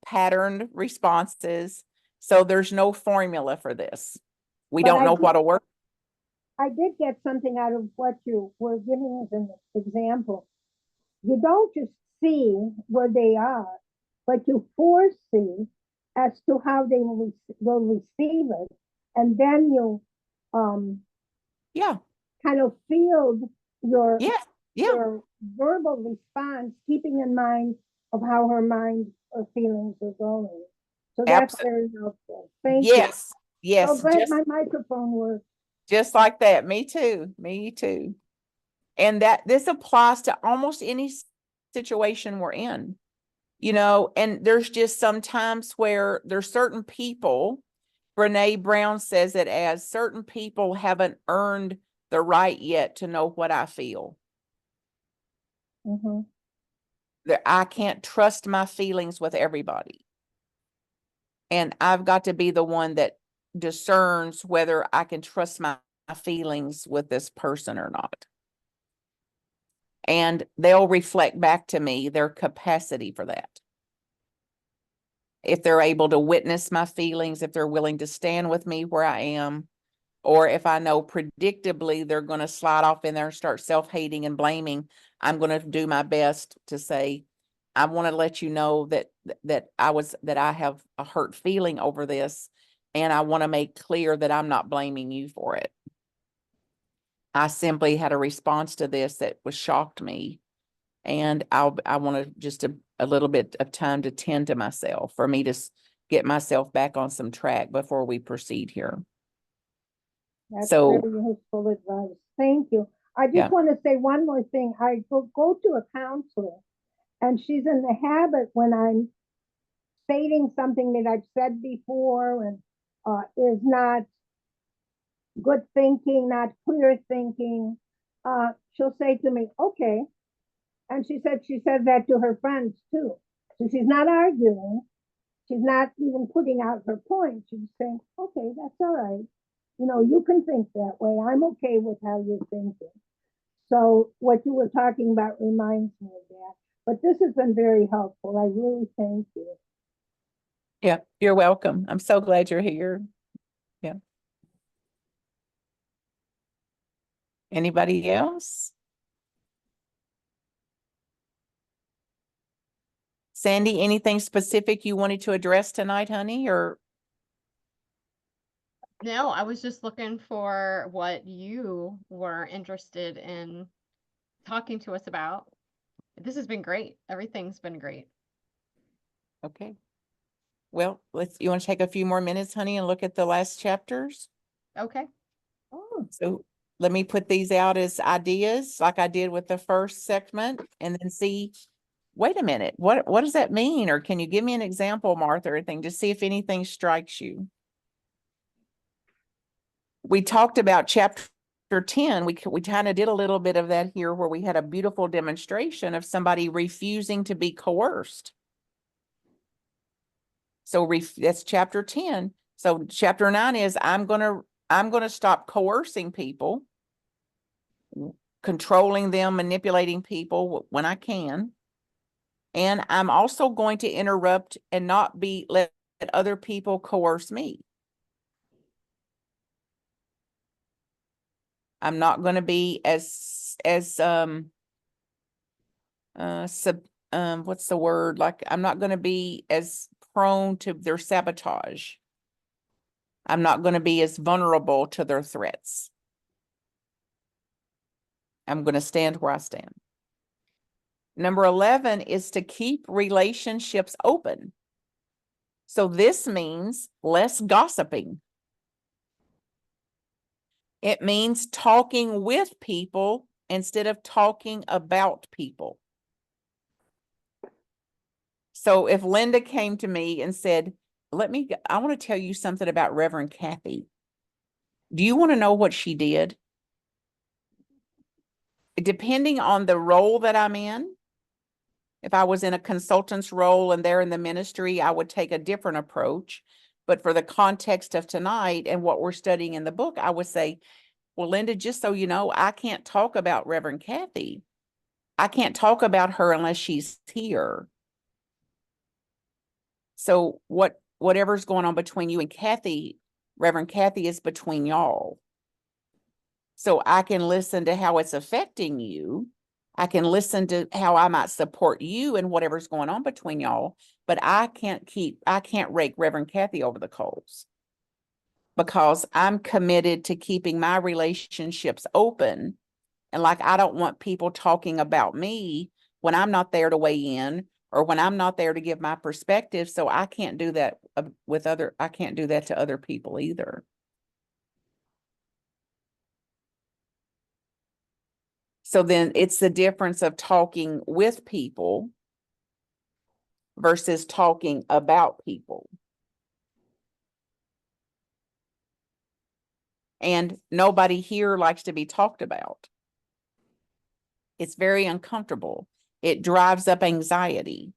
patterned responses. So there's no formula for this. We But don't know what'll work. I did get something out of what you were giving as an example. You don't just see where they are, but you foresee as to how they will receive it. And then you um, Yeah. kind of field your Yeah. Yeah. your verbal response, keeping in mind of how her mind or feelings are going. So that's Absolutely. very helpful. Thank you. Yes. So Yes. glad my microphone works. Just like that. Me too. Me too. And that this applies to almost any situation we're in, you know, and there's just some times where there's certain people, Brene Brown says it as certain people haven't earned the right yet to know what I feel. Mhm. That I can't trust my feelings with everybody. And I've got to be the one that discerns whether I can trust my feelings with this person or not. And they'll reflect back to me their capacity for that. If they're able to witness my feelings, if they're willing to stand with me where I am, or if I know predictably they're going to slide off in there and start self-hating and blaming, I'm going to do my best to say, I want to let you know that I have a hurt feeling over this, and I want to make clear that I'm not blaming you for it. I simply had a response to this that was shocked me, and I want to just a little bit of time to tend to myself for me to get myself back on some track before we proceed here. That's So, very useful advice. Thank you. I just yeah. want to say one more thing. I go to a counselor, and she's in the habit when I'm stating something that I've said before and is not good thinking, not clear thinking. She'll say to me, okay. And she said that to her friends too. So she's not arguing. She's not even putting out her point. She's saying, okay, that's all right. You know, you can think that way. I'm okay with how you're thinking. So what you were talking about reminds me of that. But this has been very helpful. I really thank you. Yeah, you're welcome. I'm so glad you're here. Yeah. Anybody else? Sandy, anything specific you wanted to address tonight, honey, or? No, I was just looking for what you were interested in talking to us about. This has been great. Everything's been great. Okay. Well, you want to take a few more minutes, honey, and look at the last chapters? Okay. So let me put these out as ideas like I did with the first segment and then see, wait a minute, what does that mean? Or can you give me an example, Martha, or anything to see if anything strikes you? We talked about chapter 10. We kind of did a little bit of that here where we had a beautiful demonstration of somebody refusing to be coerced. So that's chapter 10. So chapter 9 is I'm gonna stop coercing people, controlling them, manipulating people when I can. And I'm also going to interrupt and not let other people coerce me. I'm not going to be as what's the word? Like, I'm not going to be as prone to their sabotage. I'm not going to be as vulnerable to their threats. I'm going to stand where I stand. Number 11 is to keep relationships open. So this means less gossiping. It means talking with people instead of talking about people. So if Linda came to me and said, I want to tell you something about Reverend Kathy. Do you want to know what she did? Depending on the role that I'm in, if I was in a consultant's role and they're in the ministry, I would take a different approach. But for the context of tonight and what we're studying in the book, I would say, well, Linda, just so you know, I can't talk about Reverend Kathy. I can't talk about her unless she's here. So whatever's going on between you and Kathy, Reverend Kathy, is between y'all. So I can listen to how it's affecting you. I can listen to how I might support you and whatever's going on between y'all, but I can't rake Reverend Kathy over the coals, because I'm committed to keeping my relationships open. And like, I don't want people talking about me when I'm not there to weigh in, or when I'm not there to give my perspective. So I can't do that I can't do that to other people either. So then it's the difference of talking with people versus talking about people. And nobody here likes to be talked about. It's very uncomfortable. It drives up anxiety.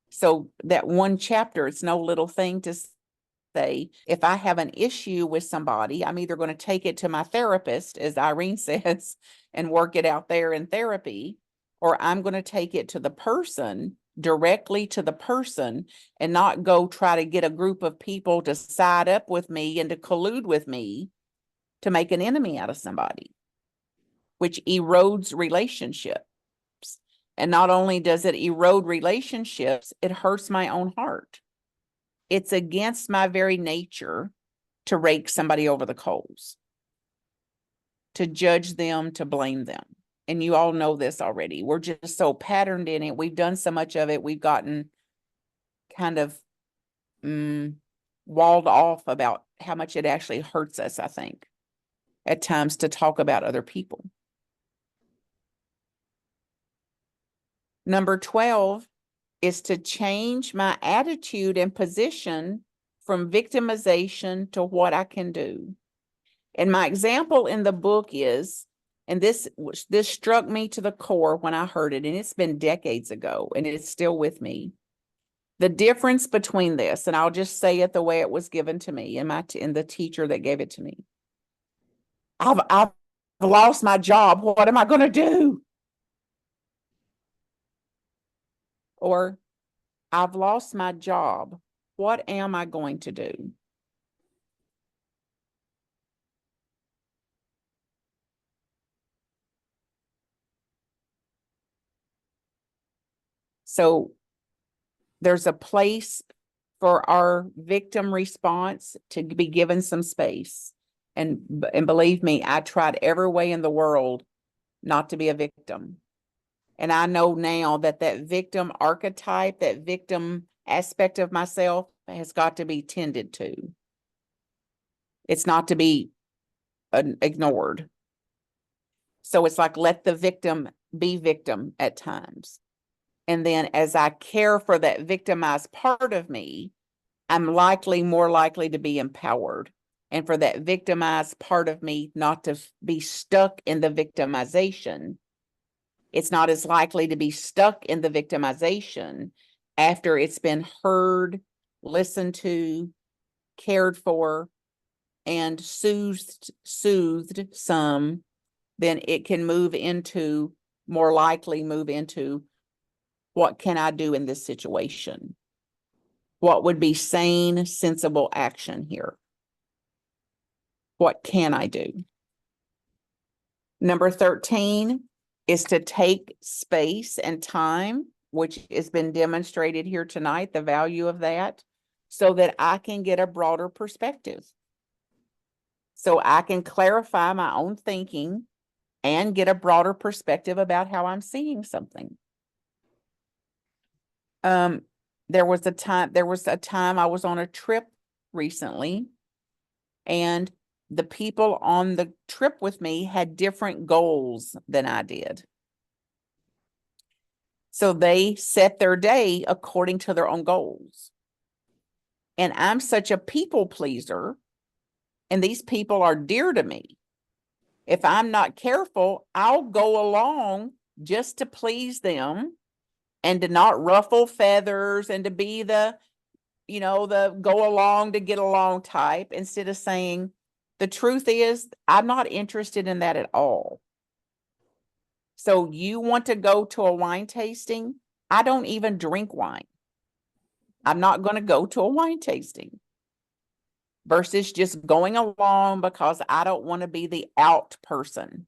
So that one chapter, it's no little thing to say, if I have an issue with somebody, I'm either going to take it to my therapist, as Irene says, and work it out there in therapy, or I'm going to take it to the person, directly to the person, and not go try to get a group of people to side up with me and to collude with me to make an enemy out of somebody, which erodes relationships. And not only does it erode relationships, it hurts my own heart. It's against my very nature to rake somebody over the coals, to judge them, to blame them. And you all know this already. We're just so patterned in it. We've done so much of it. We've gotten kind of walled off about how much it actually hurts us, I think, at times, to talk about other people. Number 12 is to change my attitude and position from victimization to what I can do. And my example in the book is, and this struck me to the core when I heard it, and it's been decades ago, and it's still with me. The difference between this, and I'll just say it the way it was given to me, and the teacher that gave it to me. I've lost my job. What am I going to do? Or, I've lost my job. What am I going to do? So there's a place for our victim response to be given some space. And believe me, I tried every way in the world not to be a victim. And I know now that victim archetype, that victim aspect of myself, has got to be tended to. It's not to be ignored. So it's like, let the victim be victim at times. And then as I care for that victimized part of me, I'm more likely to be empowered. And for that victimized part of me not to be stuck in the victimization, it's not as likely to be stuck in the victimization after it's been heard, listened to, cared for, and soothed some. Then it can more likely move into, what can I do in this situation? What would be sane, sensible action here? What can I do? Number 13 is to take space and time, which has been demonstrated here tonight, the value of that, so that I can get a broader perspective. So I can clarify my own thinking and get a broader perspective about how I'm seeing something. There was a time I was on a trip recently, and the people on the trip with me had different goals than I did. So they set their day according to their own goals. And I'm such a people pleaser, and these people are dear to me. If I'm not careful, I'll go along just to please them and to not ruffle feathers and to be the go along to get along type, instead of saying, the truth is, I'm not interested in that at all. So you want to go to a wine tasting? I don't even drink wine. I'm not going to go to a wine tasting. Versus just going along because I don't want to be the out person.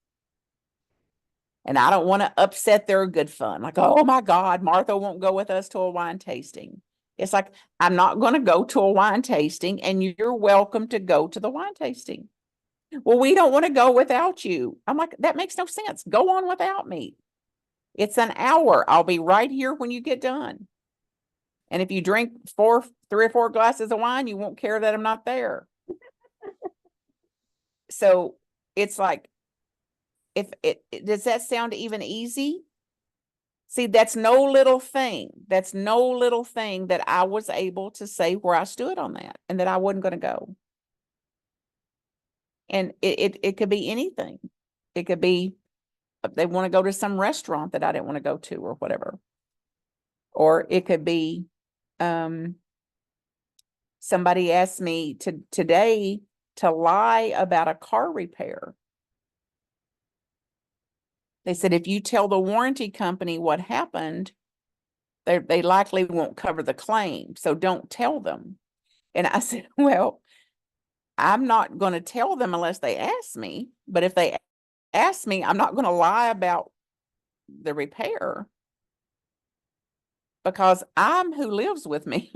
And I don't want to upset their good fun. Like, oh my God, Martha won't go with us to a wine tasting. It's like, I'm not going to go to a wine tasting, and you're welcome to go to the wine tasting. Well, we don't want to go without you. I'm like, that makes no sense. Go on without me. It's an hour. I'll be right here when you get done. And if you drink 3 or 4 glasses of wine, you won't care that I'm not there. So it's like, does that sound even easy? See, that's no little thing. That's no little thing that I was able to say where I stood on that, and that I wasn't going to go. And it could be anything. It could be they want to go to some restaurant that I didn't want to go to, or whatever. Or it could be somebody asked me today to lie about a car repair. They said, if you tell the warranty company what happened, they likely won't cover the claim. So don't tell them. And I said, well, I'm not going to tell them unless they ask me. But if they ask me, I'm not going to lie about the repair, because I'm who lives with me.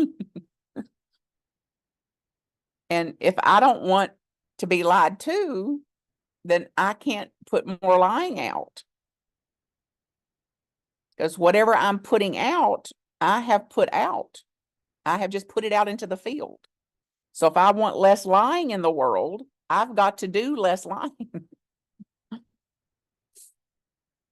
And if I don't want to be lied to, then I can't put more lying out. Because whatever I'm putting out, I have put out. I have just put it out into the field. So if I want less lying in the world, I've got to do less lying.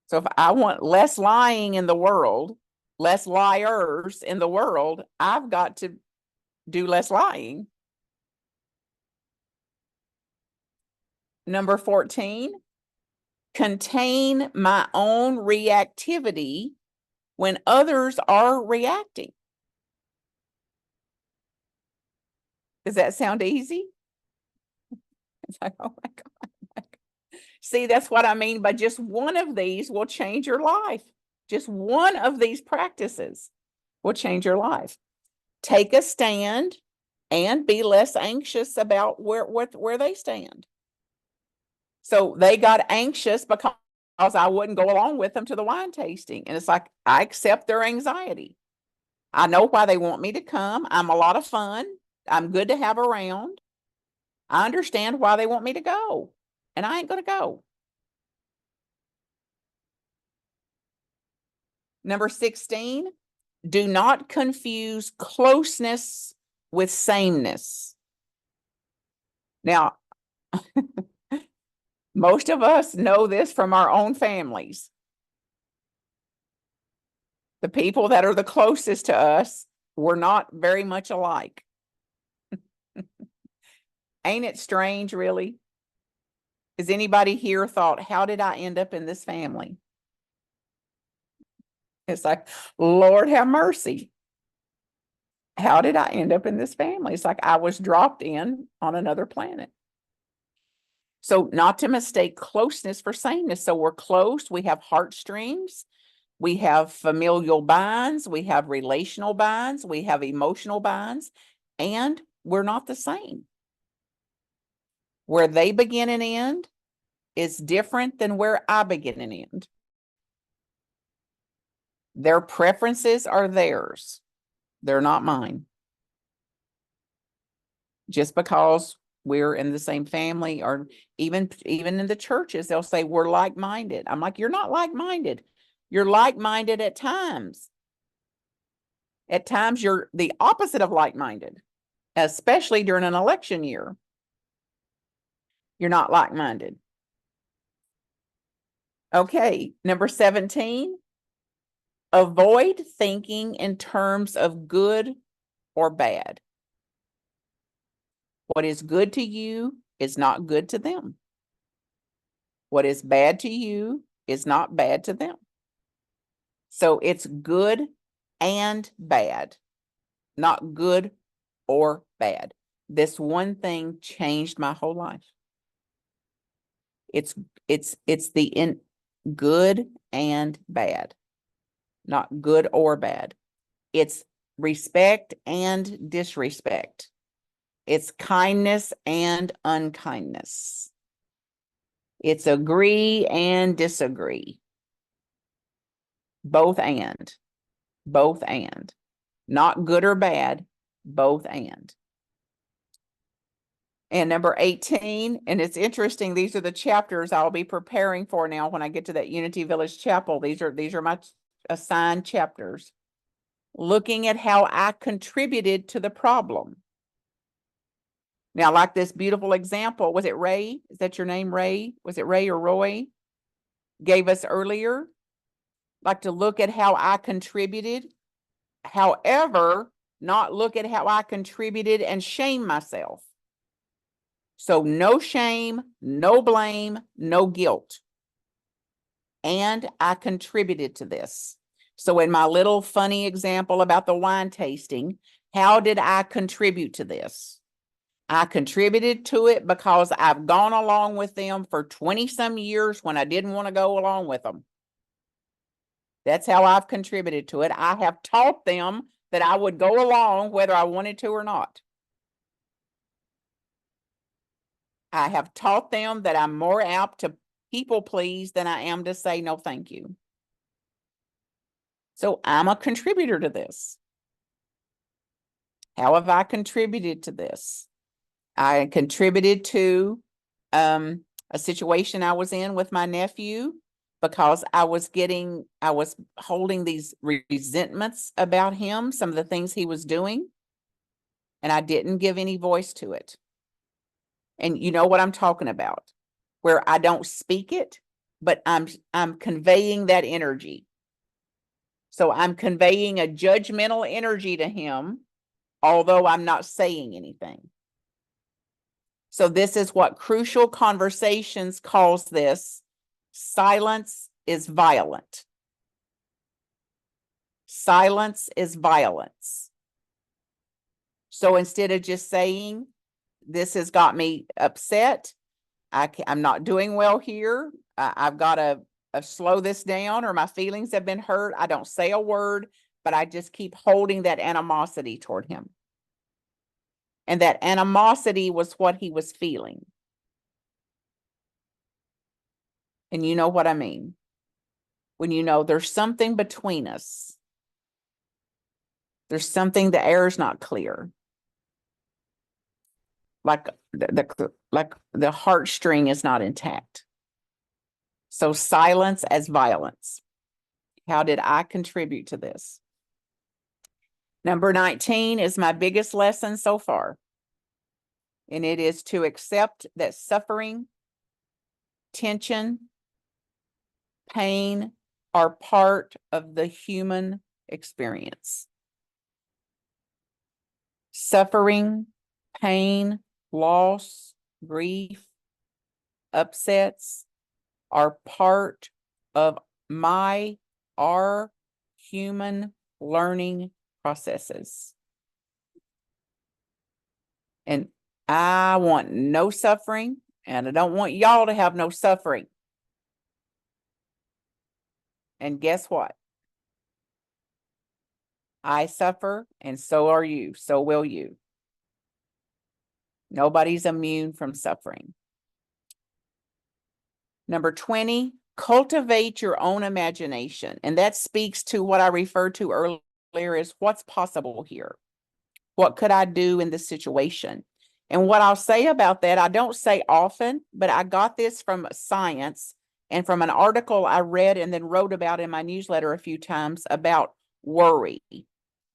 So if I want less lying in the world, less liars in the world, I've got to do less lying. Number 14, contain my own reactivity when others are reacting. Does that sound easy? It's like, oh my God. See, that's what I mean by just one of these will change your life. Just one of these practices will change your life. Take a stand and be less anxious about where they stand. So they got anxious because I wouldn't go along with them to the wine tasting. And it's like, I accept their anxiety. I know why they want me to come. I'm a lot of fun. I'm good to have around. I understand why they want me to go, and I ain't going to go. Number 16, do not confuse closeness with sameness. Now, most of us know this from our own families. The people that are the closest to us, we're not very much alike. Ain't it strange, really? Has anybody here thought, how did I end up in this family? It's like, Lord have mercy. How did I end up in this family? It's like I was dropped in on another planet. So not to mistake closeness for sameness. So we're close. We have heartstrings. We have familial bonds. We have relational bonds. We have emotional bonds. And we're not the same. Where they begin and end, is different than where I begin and end. Their preferences are theirs. They're not mine. Just because we're in the same family, or even in the churches, they'll say we're like-minded. I'm like, you're not like-minded. You're like-minded at times. At times you're the opposite of like-minded, especially during an election year. You're not like-minded. Okay, number 17. Avoid thinking in terms of good or bad. What is good to you is not good to them. What is bad to you is not bad to them. So it's good and bad, not good or bad. This one thing changed my whole life. It's the good and bad, not good or bad. It's respect and disrespect. It's kindness and unkindness. It's agree and disagree. Both and. Not good or bad, both and. And number 18, and it's interesting, these are the chapters I'll be preparing for now when I get to that Unity Village Chapel. These are my assigned chapters. Looking at how I contributed to the problem. Now, like this beautiful example, was it Ray? Is that your name, Ray? Was it Ray or Roy? Gave us earlier. Like to look at how I contributed. However, not look at how I contributed and shame myself. So no shame, no blame, no guilt. And I contributed to this. So in my little funny example about the wine tasting, how did I contribute to this? I contributed to it because I've gone along with them for 20 some years when I didn't want to go along with them. That's how I've contributed to it. I have taught them that I would go along whether I wanted to or not. I have taught them that I'm more apt to people please than I am to say no thank you. So I'm a contributor to this. How have I contributed to this? I contributed to a situation I was in with my nephew because I was holding these resentments about him, some of the things he was doing, and I didn't give any voice to it. And you know what I'm talking about, where I don't speak it, but I'm conveying that energy. So I'm conveying a judgmental energy to him, although I'm not saying anything. So this is what Crucial Conversations calls this. Silence is violent. Silence is violence. So instead of just saying, this has got me upset, I'm not doing well here, I've got to slow this down, or my feelings have been hurt, I don't say a word, but I just keep holding that animosity toward him. And that animosity was what he was feeling. And you know what I mean? When you know there's something between us. There's something, the air is not clear. Like the heartstring is not intact. So silence as violence. How did I contribute to this? Number 19 is my biggest lesson so far. And it is to accept that suffering, tension, pain are part of the human experience. Suffering, pain, loss, grief, upsets are part of our human learning processes. And I want no suffering, and I don't want y'all to have no suffering. And guess what? I suffer, and so are you. So will you. Nobody's immune from suffering. Number 20, cultivate your own imagination. And that speaks to what I referred to earlier as what's possible here. What could I do in this situation? And what I'll say about that, I don't say often, but I got this from science and from an article I read and then wrote about in my newsletter a few times about worry.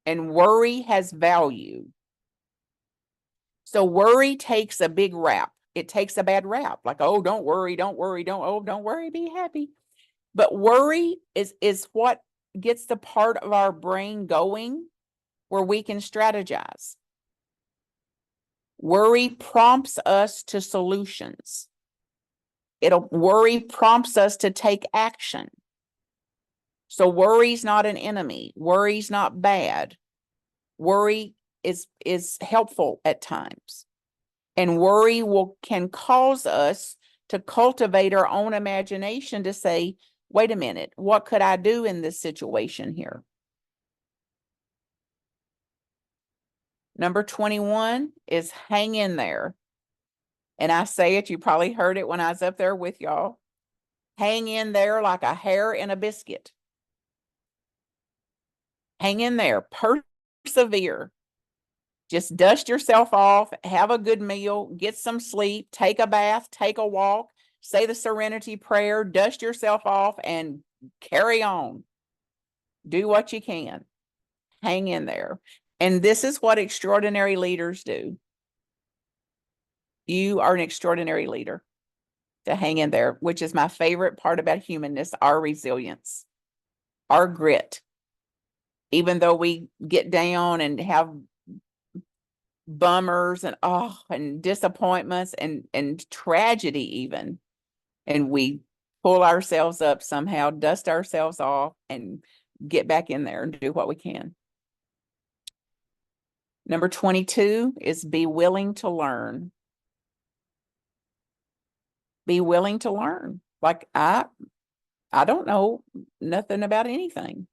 And worry has value. So worry takes a big rap. It takes a bad rap, like, oh, don't worry, don't worry, don't worry, be happy. But worry is what gets the part of our brain going where we can strategize. Worry prompts us to solutions. Worry prompts us to take action. So worry's not an enemy. Worry's not bad. Worry is helpful at times. And worry can cause us to cultivate our own imagination to say, wait a minute, what could I do in this situation here? Number 21 is hang in there. And I say it, you probably heard it when I was up there with y'all. Hang in there like a hair in a biscuit. Hang in there, persevere. Just dust yourself off, have a good meal, get some sleep, take a bath, take a walk, say the serenity prayer, dust yourself off, and carry on. Do what you can. Hang in there. And this is what extraordinary leaders do. You are an extraordinary leader to hang in there, which is my favorite part about humanness, our resilience, our grit. Even though we get down and have bummers and disappointments and tragedy even, and we pull ourselves up somehow, dust ourselves off, and get back in there and do what we can. Number 22 is be willing to learn. Be willing to learn. Like I don't know nothing about anything.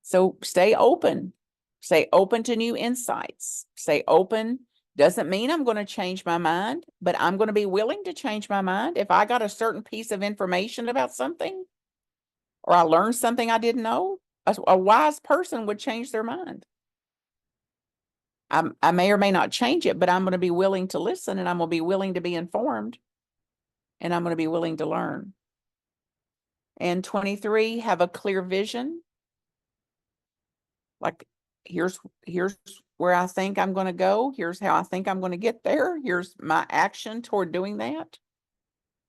So stay open. Stay open to new insights. Stay open. Doesn't mean I'm going to change my mind, but I'm going to be willing to change my mind. If I got a certain piece of information about something, or I learned something I didn't know, a wise person would change their mind. I may or may not change it, but I'm going to be willing to listen, and I'm going to be willing to be informed, and I'm going to be willing to learn. And 23, have a clear vision. Like, here's where I think I'm going to go. Here's how I think I'm going to get there. Here's my action toward doing that.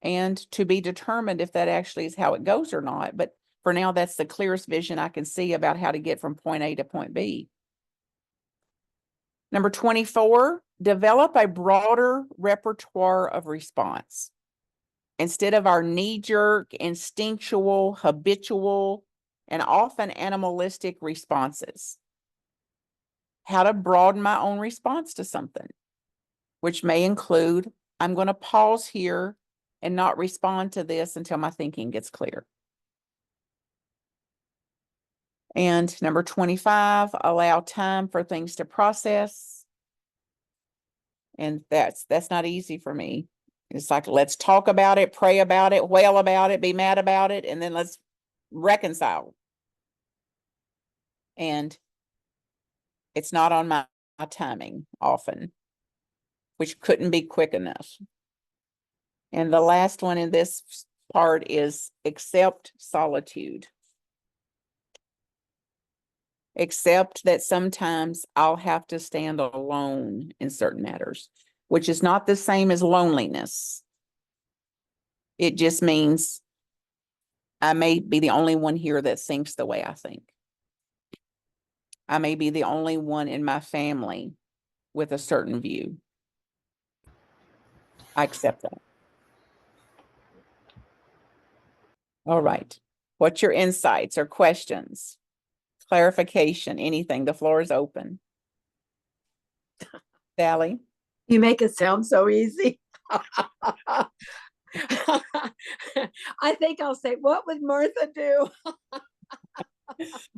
And to be determined if that actually is how it goes or not. But for now, that's the clearest vision I can see about how to get from point A to point B. Number 24, develop a broader repertoire of response. Instead of our knee-jerk, instinctual, habitual, and often animalistic responses. How to broaden my own response to something, which may include, I'm going to pause here and not respond to this until my thinking gets clear. And number 25, allow time for things to process. And that's not easy for me. It's like, let's talk about it, pray about it, wail about it, be mad about it, and then let's reconcile. And it's not on my timing often, which couldn't be quick enough. And the last one in this part is accept solitude. Accept that sometimes I'll have to stand alone in certain matters, which is not the same as loneliness. It just means I may be the only one here that thinks the way I think. I may be the only one in my family with a certain view. I accept that. All right. What's your insights or questions? Clarification, anything? The floor is open. Sally? You make it sound so easy. I think I'll say, what would Martha do?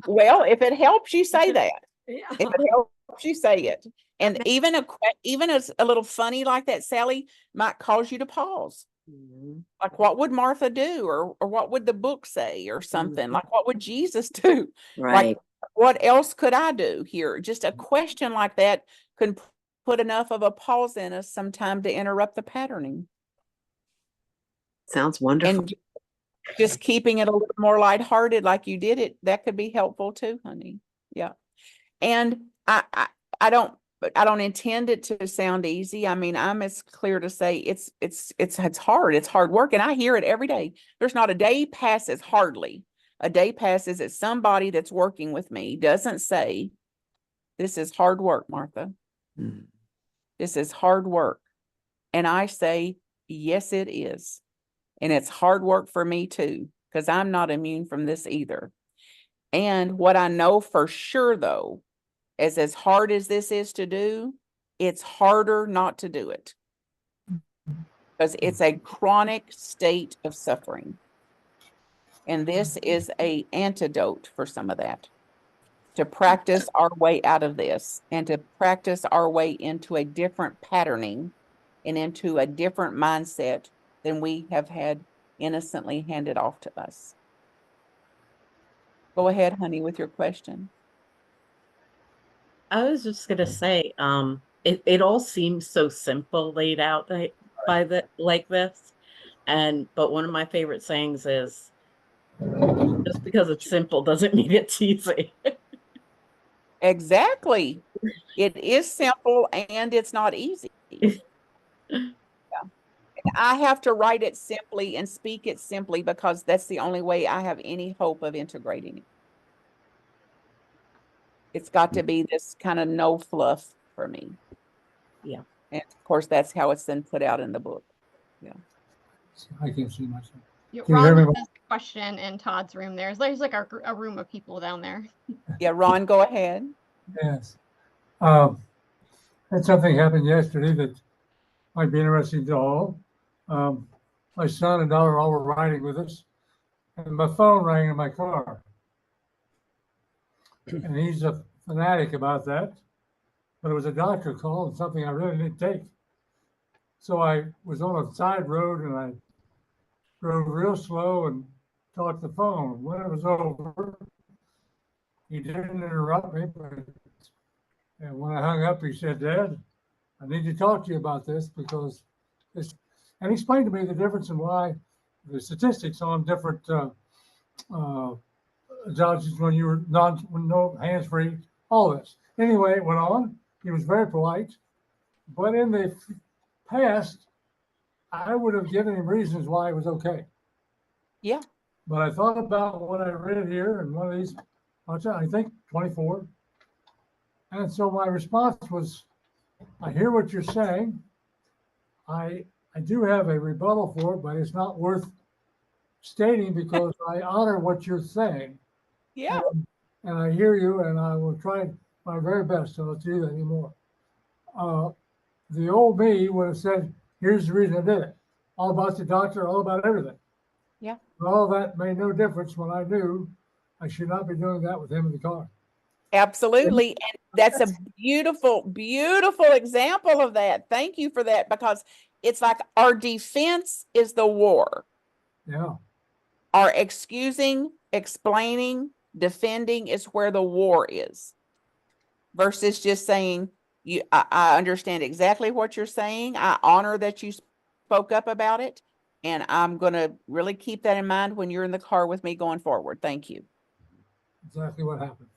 Well, if it helps you say that. Yeah. If it helps you say it. And even a little funny like that, Sally, might cause you to pause. Mhm. Like, what would Martha do? Or what would the book say or something? Like, what would Jesus do? Right. Like, what else could I do here? Just a question like that could put enough of a pause in us sometime to interrupt the patterning. Sounds wonderful. And just keeping it a little more lighthearted like you did it, that could be helpful too, honey. Yeah. And I don't intend it to sound easy. I mean, I'm as clear to say it's hard. It's hard work. And I hear it every day. There's not a day passes, hardly a day passes that somebody that's working with me doesn't say, this is hard work, Martha. Mm. This is hard work. And I say, yes, it is. And it's hard work for me too, because I'm not immune from this either. And what I know for sure, though, is as hard as this is to do, it's harder not to do it. Because it's a chronic state of suffering. And this is an antidote for some of that. To practice our way out of this and to practice our way into a different patterning and into a different mindset than we have had innocently handed off to us. Go ahead, honey, with your question. I was just gonna say, it all seems so simple laid out like this. But one of my favorite sayings is, just because it's simple doesn't mean it's easy. Exactly. It is simple and it's not easy. I have to write it simply and speak it simply because that's the only way I have any hope of integrating it. It's got to be this kind of no fluff for me. Yeah. And of course, that's how it's then put out in the book. Yeah. I can't see myself. You, Can you hear Ron me? has a question in Todd's room. There's like a room of people down there. Yeah, Ron, go ahead. Yes. Had something happened yesterday that might be interesting to all. My son and daughter all were riding with us, and my phone rang in my car. And he's a fanatic about that, but it was a doctor call and something I really didn't take. So I was on a side road and I drove real slow and talked the phone. When it was over, he didn't interrupt me, and when I hung up, he said, "Dad, I need to talk to you about this because this," and he explained to me the difference in why the statistics on different judges when you were when no hands free, all this. Anyway, it went on. He was very polite, but in the past, I would have given him reasons why it was okay. Yeah. But I thought about what I read here in one of these, I think 24. And so my response was, I hear what you're saying. I do have a rebuttal for it, but it's not worth stating because I honor what you're saying. Yeah. And I hear you, and I will try my very best to not do that anymore. The old me would have said, here's the reason I did it. All about the doctor, all about everything. Yeah. But all that made no difference when I knew I should not be doing that with him in the car. Absolutely. And that's a beautiful, beautiful example of that. Thank you for that, because it's like our defense is the war. Yeah. Our excusing, explaining, defending is where the war is. Versus just saying, I understand exactly what you're saying. I honor that you spoke up about it. And I'm going to really keep that in mind when you're in the car with me going forward. Thank you. Exactly what happened.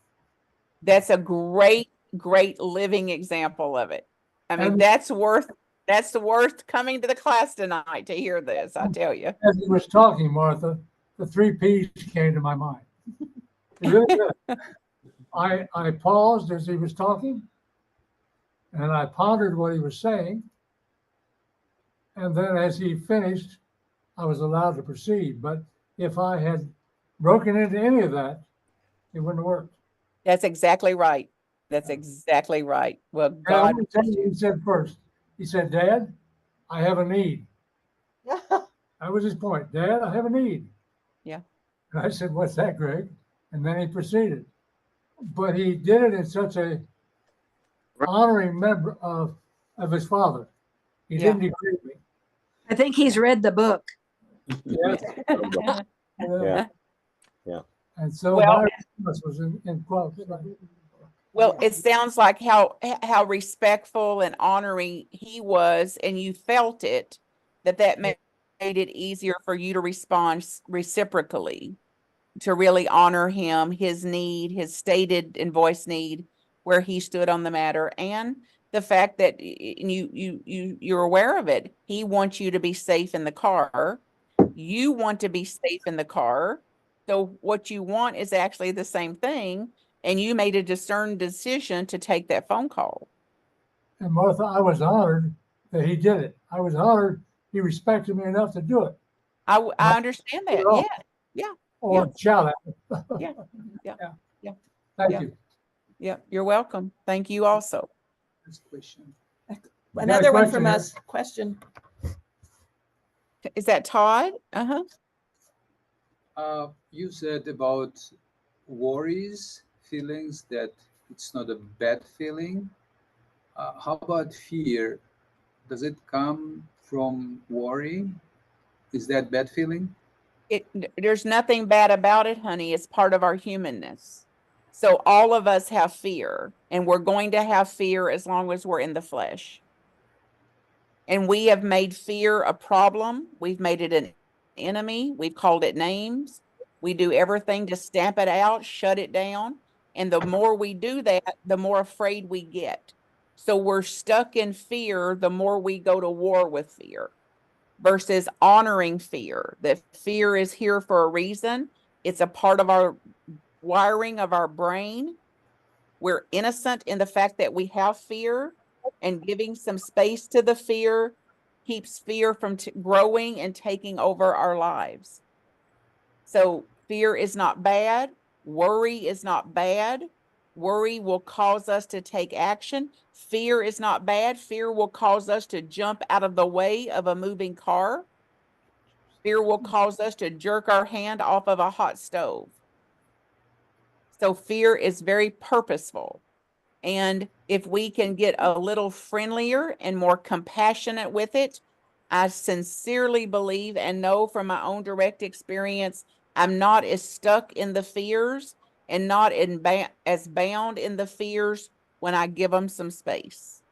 That's a great, great living example of it. I mean, And- that's worth coming to the class tonight to hear this, I tell you. As he was talking, Martha, the 3 P's came to my mind. It really did. I paused as he was talking, and I pondered what he was saying. And then as he finished, I was allowed to proceed. But if I had broken into any of that, it wouldn't have worked. That's exactly right. That's exactly right. Well, And God, I'm gonna tell you what he said first. He said, Dad, I have a need. That was his point. Dad, I have a need. Yeah. And I said, what's that, Greg? And then he proceeded. But he did it in such a honoring member of his father. He Yeah. didn't degrade me. I think he's read the book. Yes. Yeah. And so Well- my response was in quotes. Right? Well, it sounds like how respectful and honoring he was, and you felt it, that made it easier for you to respond reciprocally, to really honor him, his need, his stated and voiced need, where he stood on the matter, and the fact that you're aware of it. He wants you to be safe in the car. You want to be safe in the car. So what you want is actually the same thing. And you made a discerned decision to take that phone call. And Martha, I was honored that he did it. I was honored he respected me enough to do it. I understand that. Well, Yeah. Or shout at me. Yeah. Yeah. Thank Yeah. you. Yeah. You're welcome. Thank you also. Another one from question here. us. Question. Is that Todd? You said about worries, feelings that it's not a bad feeling. How about fear? Does it come from worry? Is that bad feeling? There's nothing bad about it, honey. It's part of our humanness. So all of us have fear, and we're going to have fear as long as we're in the flesh. And we have made fear a problem. We've made it an enemy. We've called it names. We do everything to stamp it out, shut it down. And the more we do that, the more afraid we get. So we're stuck in fear the more we go to war with fear, versus honoring fear. That fear is here for a reason. It's a part of our wiring of our brain. We're innocent in the fact that we have fear, and giving some space to the fear keeps fear from growing and taking over our lives. So fear is not bad. Worry is not bad. Worry will cause us to take action. Fear is not bad. Fear will cause us to jump out of the way of a moving car. Fear will cause us to jerk our hand off of a hot stove. So fear is very purposeful. And if we can get a little friendlier and more compassionate with it, I sincerely believe and know from my own direct experience, I'm not as stuck in the fears and not as bound in the fears when I give them some space.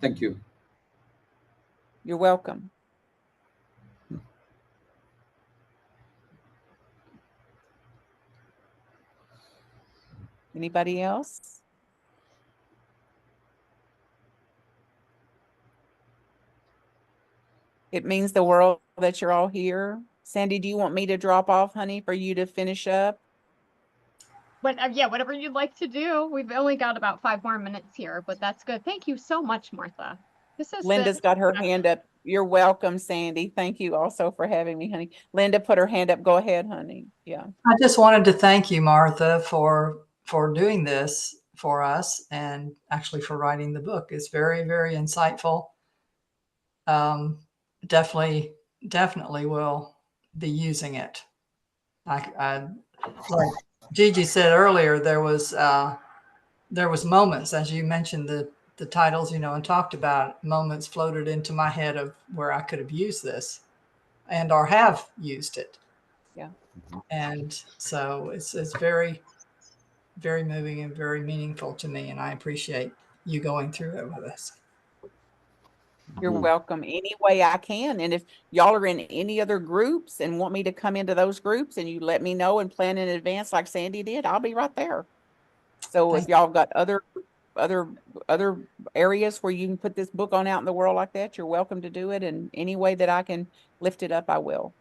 Thank you. You're welcome. Anybody else? It means the world that you're all here. Sandy, do you want me to drop off, honey, for you to finish up? Yeah, whatever you'd like to do. We've only got about 5 more minutes here, but that's good. Thank you so much, Martha. This is Linda's got her hand up. You're welcome, Sandy. Thank you also for having me, honey. Linda put her hand up. Go ahead, honey. Yeah. I just wanted to thank you, Martha, for doing this for us and actually for writing the book. It's very, very insightful. Definitely will be using it. I like Gigi said earlier, there was moments, as you mentioned the titles, and talked about moments floated into my head of where I could have used this and or have used it. Yeah. And so it's very, very moving and very meaningful to me. And I appreciate you going through it with us. You're welcome any way I can. And if y'all are in any other groups and want me to come into those groups, and you let me know and plan in advance like Sandy did, I'll be right there. So if y'all got other areas where you can put this book on out in the world like that, you're welcome to do it. And any way that I can lift it up, I will.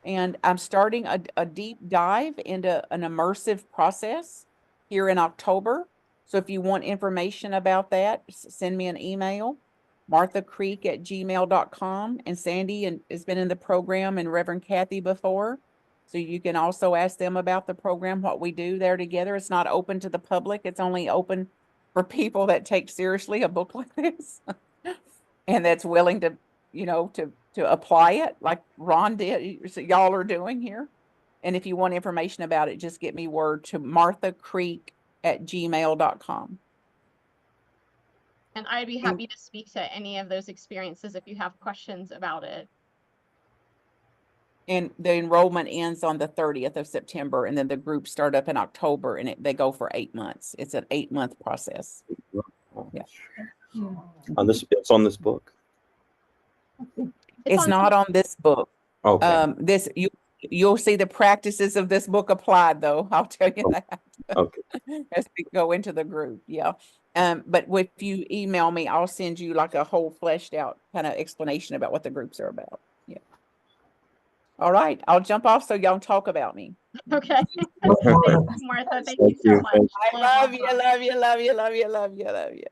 And I'm starting a deep dive into an immersive process here in October. So if you want information about that, send me an email, marthacreek@gmail.com. And Sandy has been in the program, and Reverend Kathy before. So you can also ask them about the program, what we do there together. It's not open to the public. It's only open for people that take seriously a book like this and that's willing to, to apply it like Ron did, so y'all are doing here. And if you want information about it, just get me word to marthacreek@gmail.com. And I'd be happy to speak to any of those experiences if you have questions about it. And the enrollment ends on the 30th of September, and then the groups start up in October, and they go for 8 months. It's an 8-month process. Yeah. It's on this book. It's not on this book. Okay. You'll see the practices of this book applied, though. I'll tell you that. Okay. As we go into the group, yeah. But if you email me, I'll send you like a whole fleshed out kind of explanation about what the groups are about. Yeah. All right, I'll jump off so y'all talk about me. Okay. Thank you, Martha. Thank you so much. I love you, love you, love you, love you, love you, love you.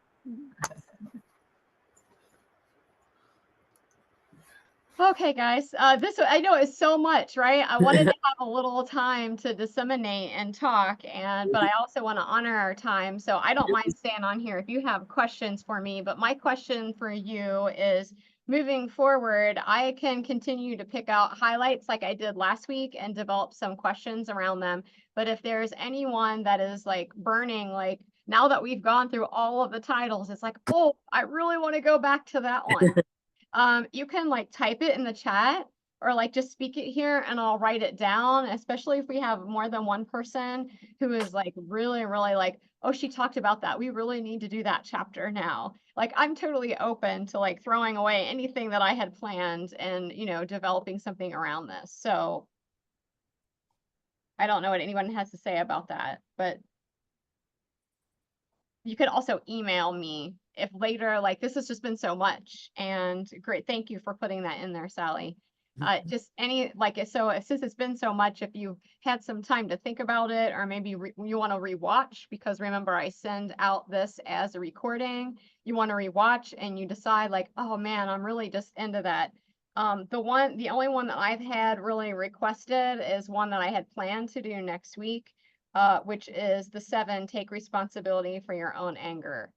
Okay, guys, this I know is so much, right? I wanted to have a little time to disseminate and talk, but I also want to honor our time. So I don't mind staying on here if you have questions for me. But my question for you is, moving forward, I can continue to pick out highlights like I did last week and develop some questions around them. But if there's anyone that is like burning, like now that we've gone through all of the titles, it's like, oh, I really want to go back to that one. You can like type it in the chat or like just speak it here and I'll write it down, especially if we have more than one person who is like really, really like, oh, she talked about that. We really need to do that chapter now. Like I'm totally open to like throwing away anything that I had planned and, you know, developing something around this. So I don't know what anyone has to say about that, but you could also email me if later, like this has just been so much and great. Thank you for putting that in there, Sally. Just any, like, so since it's been so much, if you've had some time to think about it, or maybe you want to rewatch, because remember I send out this as a recording, you want to rewatch and you decide like, oh man, I'm really just into that. The only one that I've had really requested is one that I had planned to do next week, which is the 7, take responsibility for your own anger.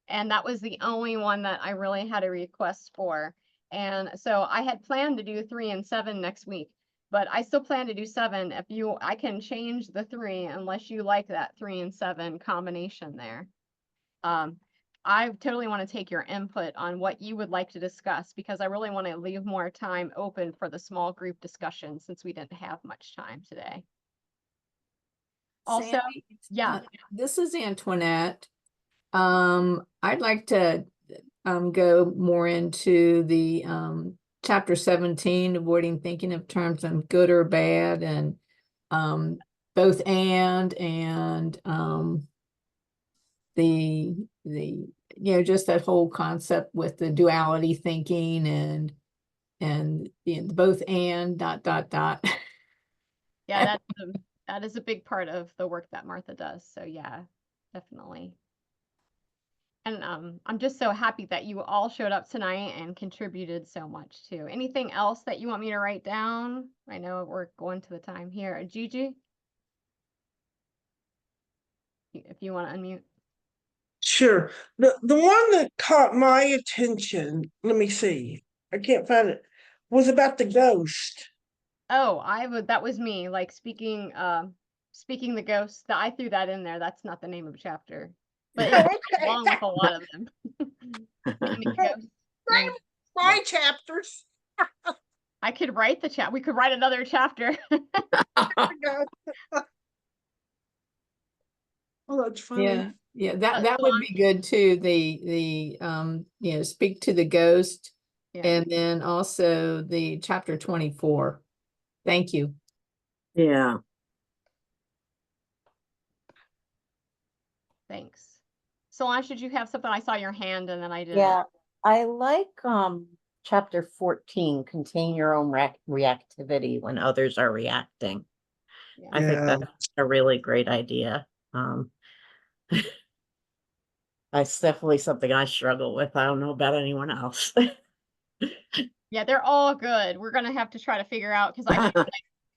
And that was the only one that I really had a request for. And so I had planned to do 3 and 7 next week, but I still plan to do 7. I can change the 3 unless you like that 3 and 7 combination there. I totally want to take your input on what you would like to discuss, because I really want to leave more time open for the small group discussion since we didn't have much time today. Also, Sandy, yeah, this is Antoinette. I'd like to go more into the chapter 17, avoiding thinking of terms of good or bad, and both and the you know, just that whole concept with the duality thinking and the both and ... yeah, that is a big part of the work that Martha does. So yeah, definitely. And I'm just so happy that you all showed up tonight and contributed so much too. Anything else that you want me to write down? I know we're going to the time here. Gigi? If you want to unmute. Sure. The one that caught my attention, let me see, I can't find it, was about the ghost. Oh, that was me, like speaking the ghost. I threw that in there. That's not the name of a chapter. But Okay. along with a lot of them. Naming ghosts. Same, my chapters. I could write the chat. We could write another chapter. Oh, that's funny. Yeah, that would be good too. The you know, speak to the ghost, Yeah. and then also the chapter 24. Thank you. Yeah. Thanks. Solange, did you have something? I saw your hand and then I didn't. Yeah, I like chapter 14, contain your own reactivity when others are reacting. Yeah. I think that's a really great idea. It's definitely something I struggle with. I don't know about anyone else. Yeah, they're all good. We're gonna have to try to figure out, because I feel like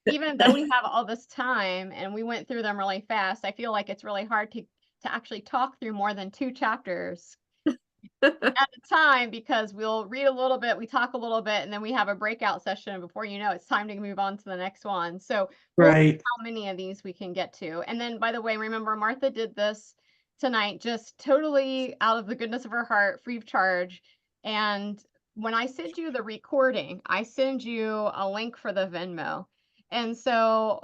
even though we have all this time and we went through them really fast, I feel like it's really hard to actually talk through more than 2 chapters at a time, because we'll read a little bit, we talk a little bit, and then we have a breakout session. Before you know, it's time to move on to the next one. So we'll see Right. how many of these we can get to. And then, by the way, remember Martha did this tonight, just totally out of the goodness of her heart, free of charge. And when I send you the recording, I send you a link for the Venmo. And so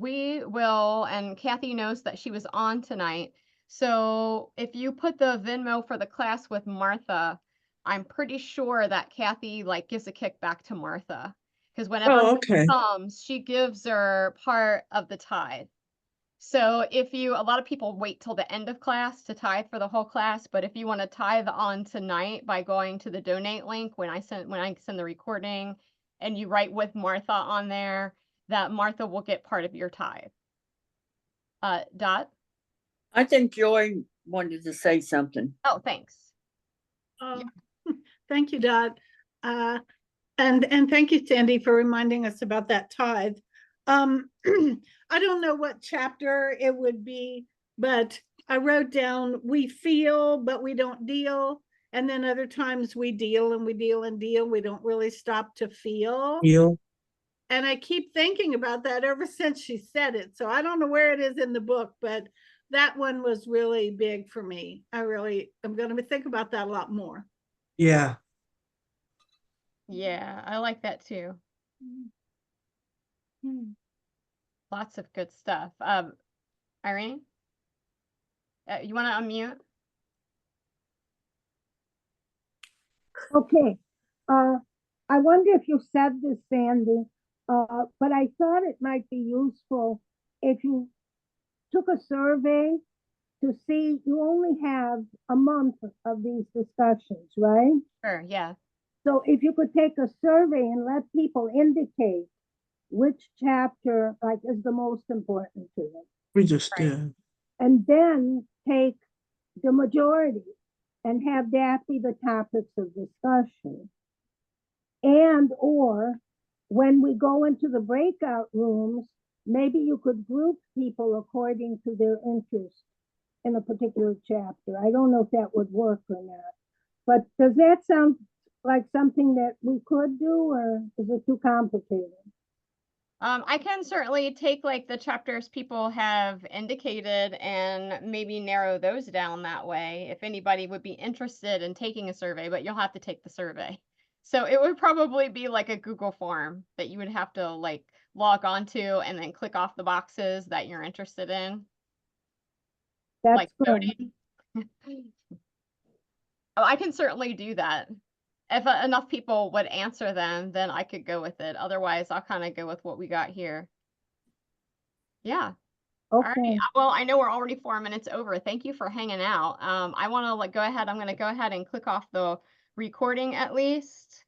we will, and Kathy knows that she was on tonight. So if you put the Venmo for the class with Martha, I'm pretty sure that Kathy like gives a kickback to Martha. Because whenever Oh, Martha okay. comes, she gives her part of the tithe. So if you, a lot of people wait till the end of class to tithe for the whole class, but if you want to tithe on tonight by going to the donate link when I send the recording and you write with Martha on there, that Martha will get part of your tithe. Dot? I think Joy wanted to say something. Oh, thanks. Thank you, Dot. And thank you, Sandy, for reminding us about that tithe. I don't know what chapter it would be, but I wrote down, we feel, but we don't deal. And then other times we deal and we deal and deal. We don't really stop to feel. And I keep thinking about that ever since she said it. So I don't know where it is in the book, but that one was really big for me. I'm going to think about that a lot more. Yeah. Yeah, I like that too. Lots of good stuff. Irene? You want to unmute? Okay. I wonder if you said this, Sandy, but I thought it might be useful if you took a survey to see, you only have a month of these discussions, right? Sure, yeah. So if you could take a survey and let people indicate which chapter like is the most important to them. We just did. And then take the majority and have that be the topics of discussion. And or when we go into the breakout rooms, maybe you could group people according to their interest in a particular chapter. I don't know if that would work or not. But does that sound like something that we could do, or is it too complicated? I can certainly take like the chapters people have indicated and maybe narrow those down that way if anybody would be interested in taking a survey, but you'll have to take the survey. So it would probably be like a Google form that you would have to like log on to and then click off the boxes that you're interested in. That's like good. voting. Oh, I can certainly do that. If enough people would answer them, then I could go with it. Otherwise, I'll kind of go with what we got here. Yeah. All right. Okay. Well, I know we're already 4 minutes over. Thank you for hanging out. I want to like go ahead. I'm going to go ahead and click off the recording at least.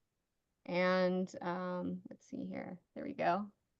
And let's see here. There we go.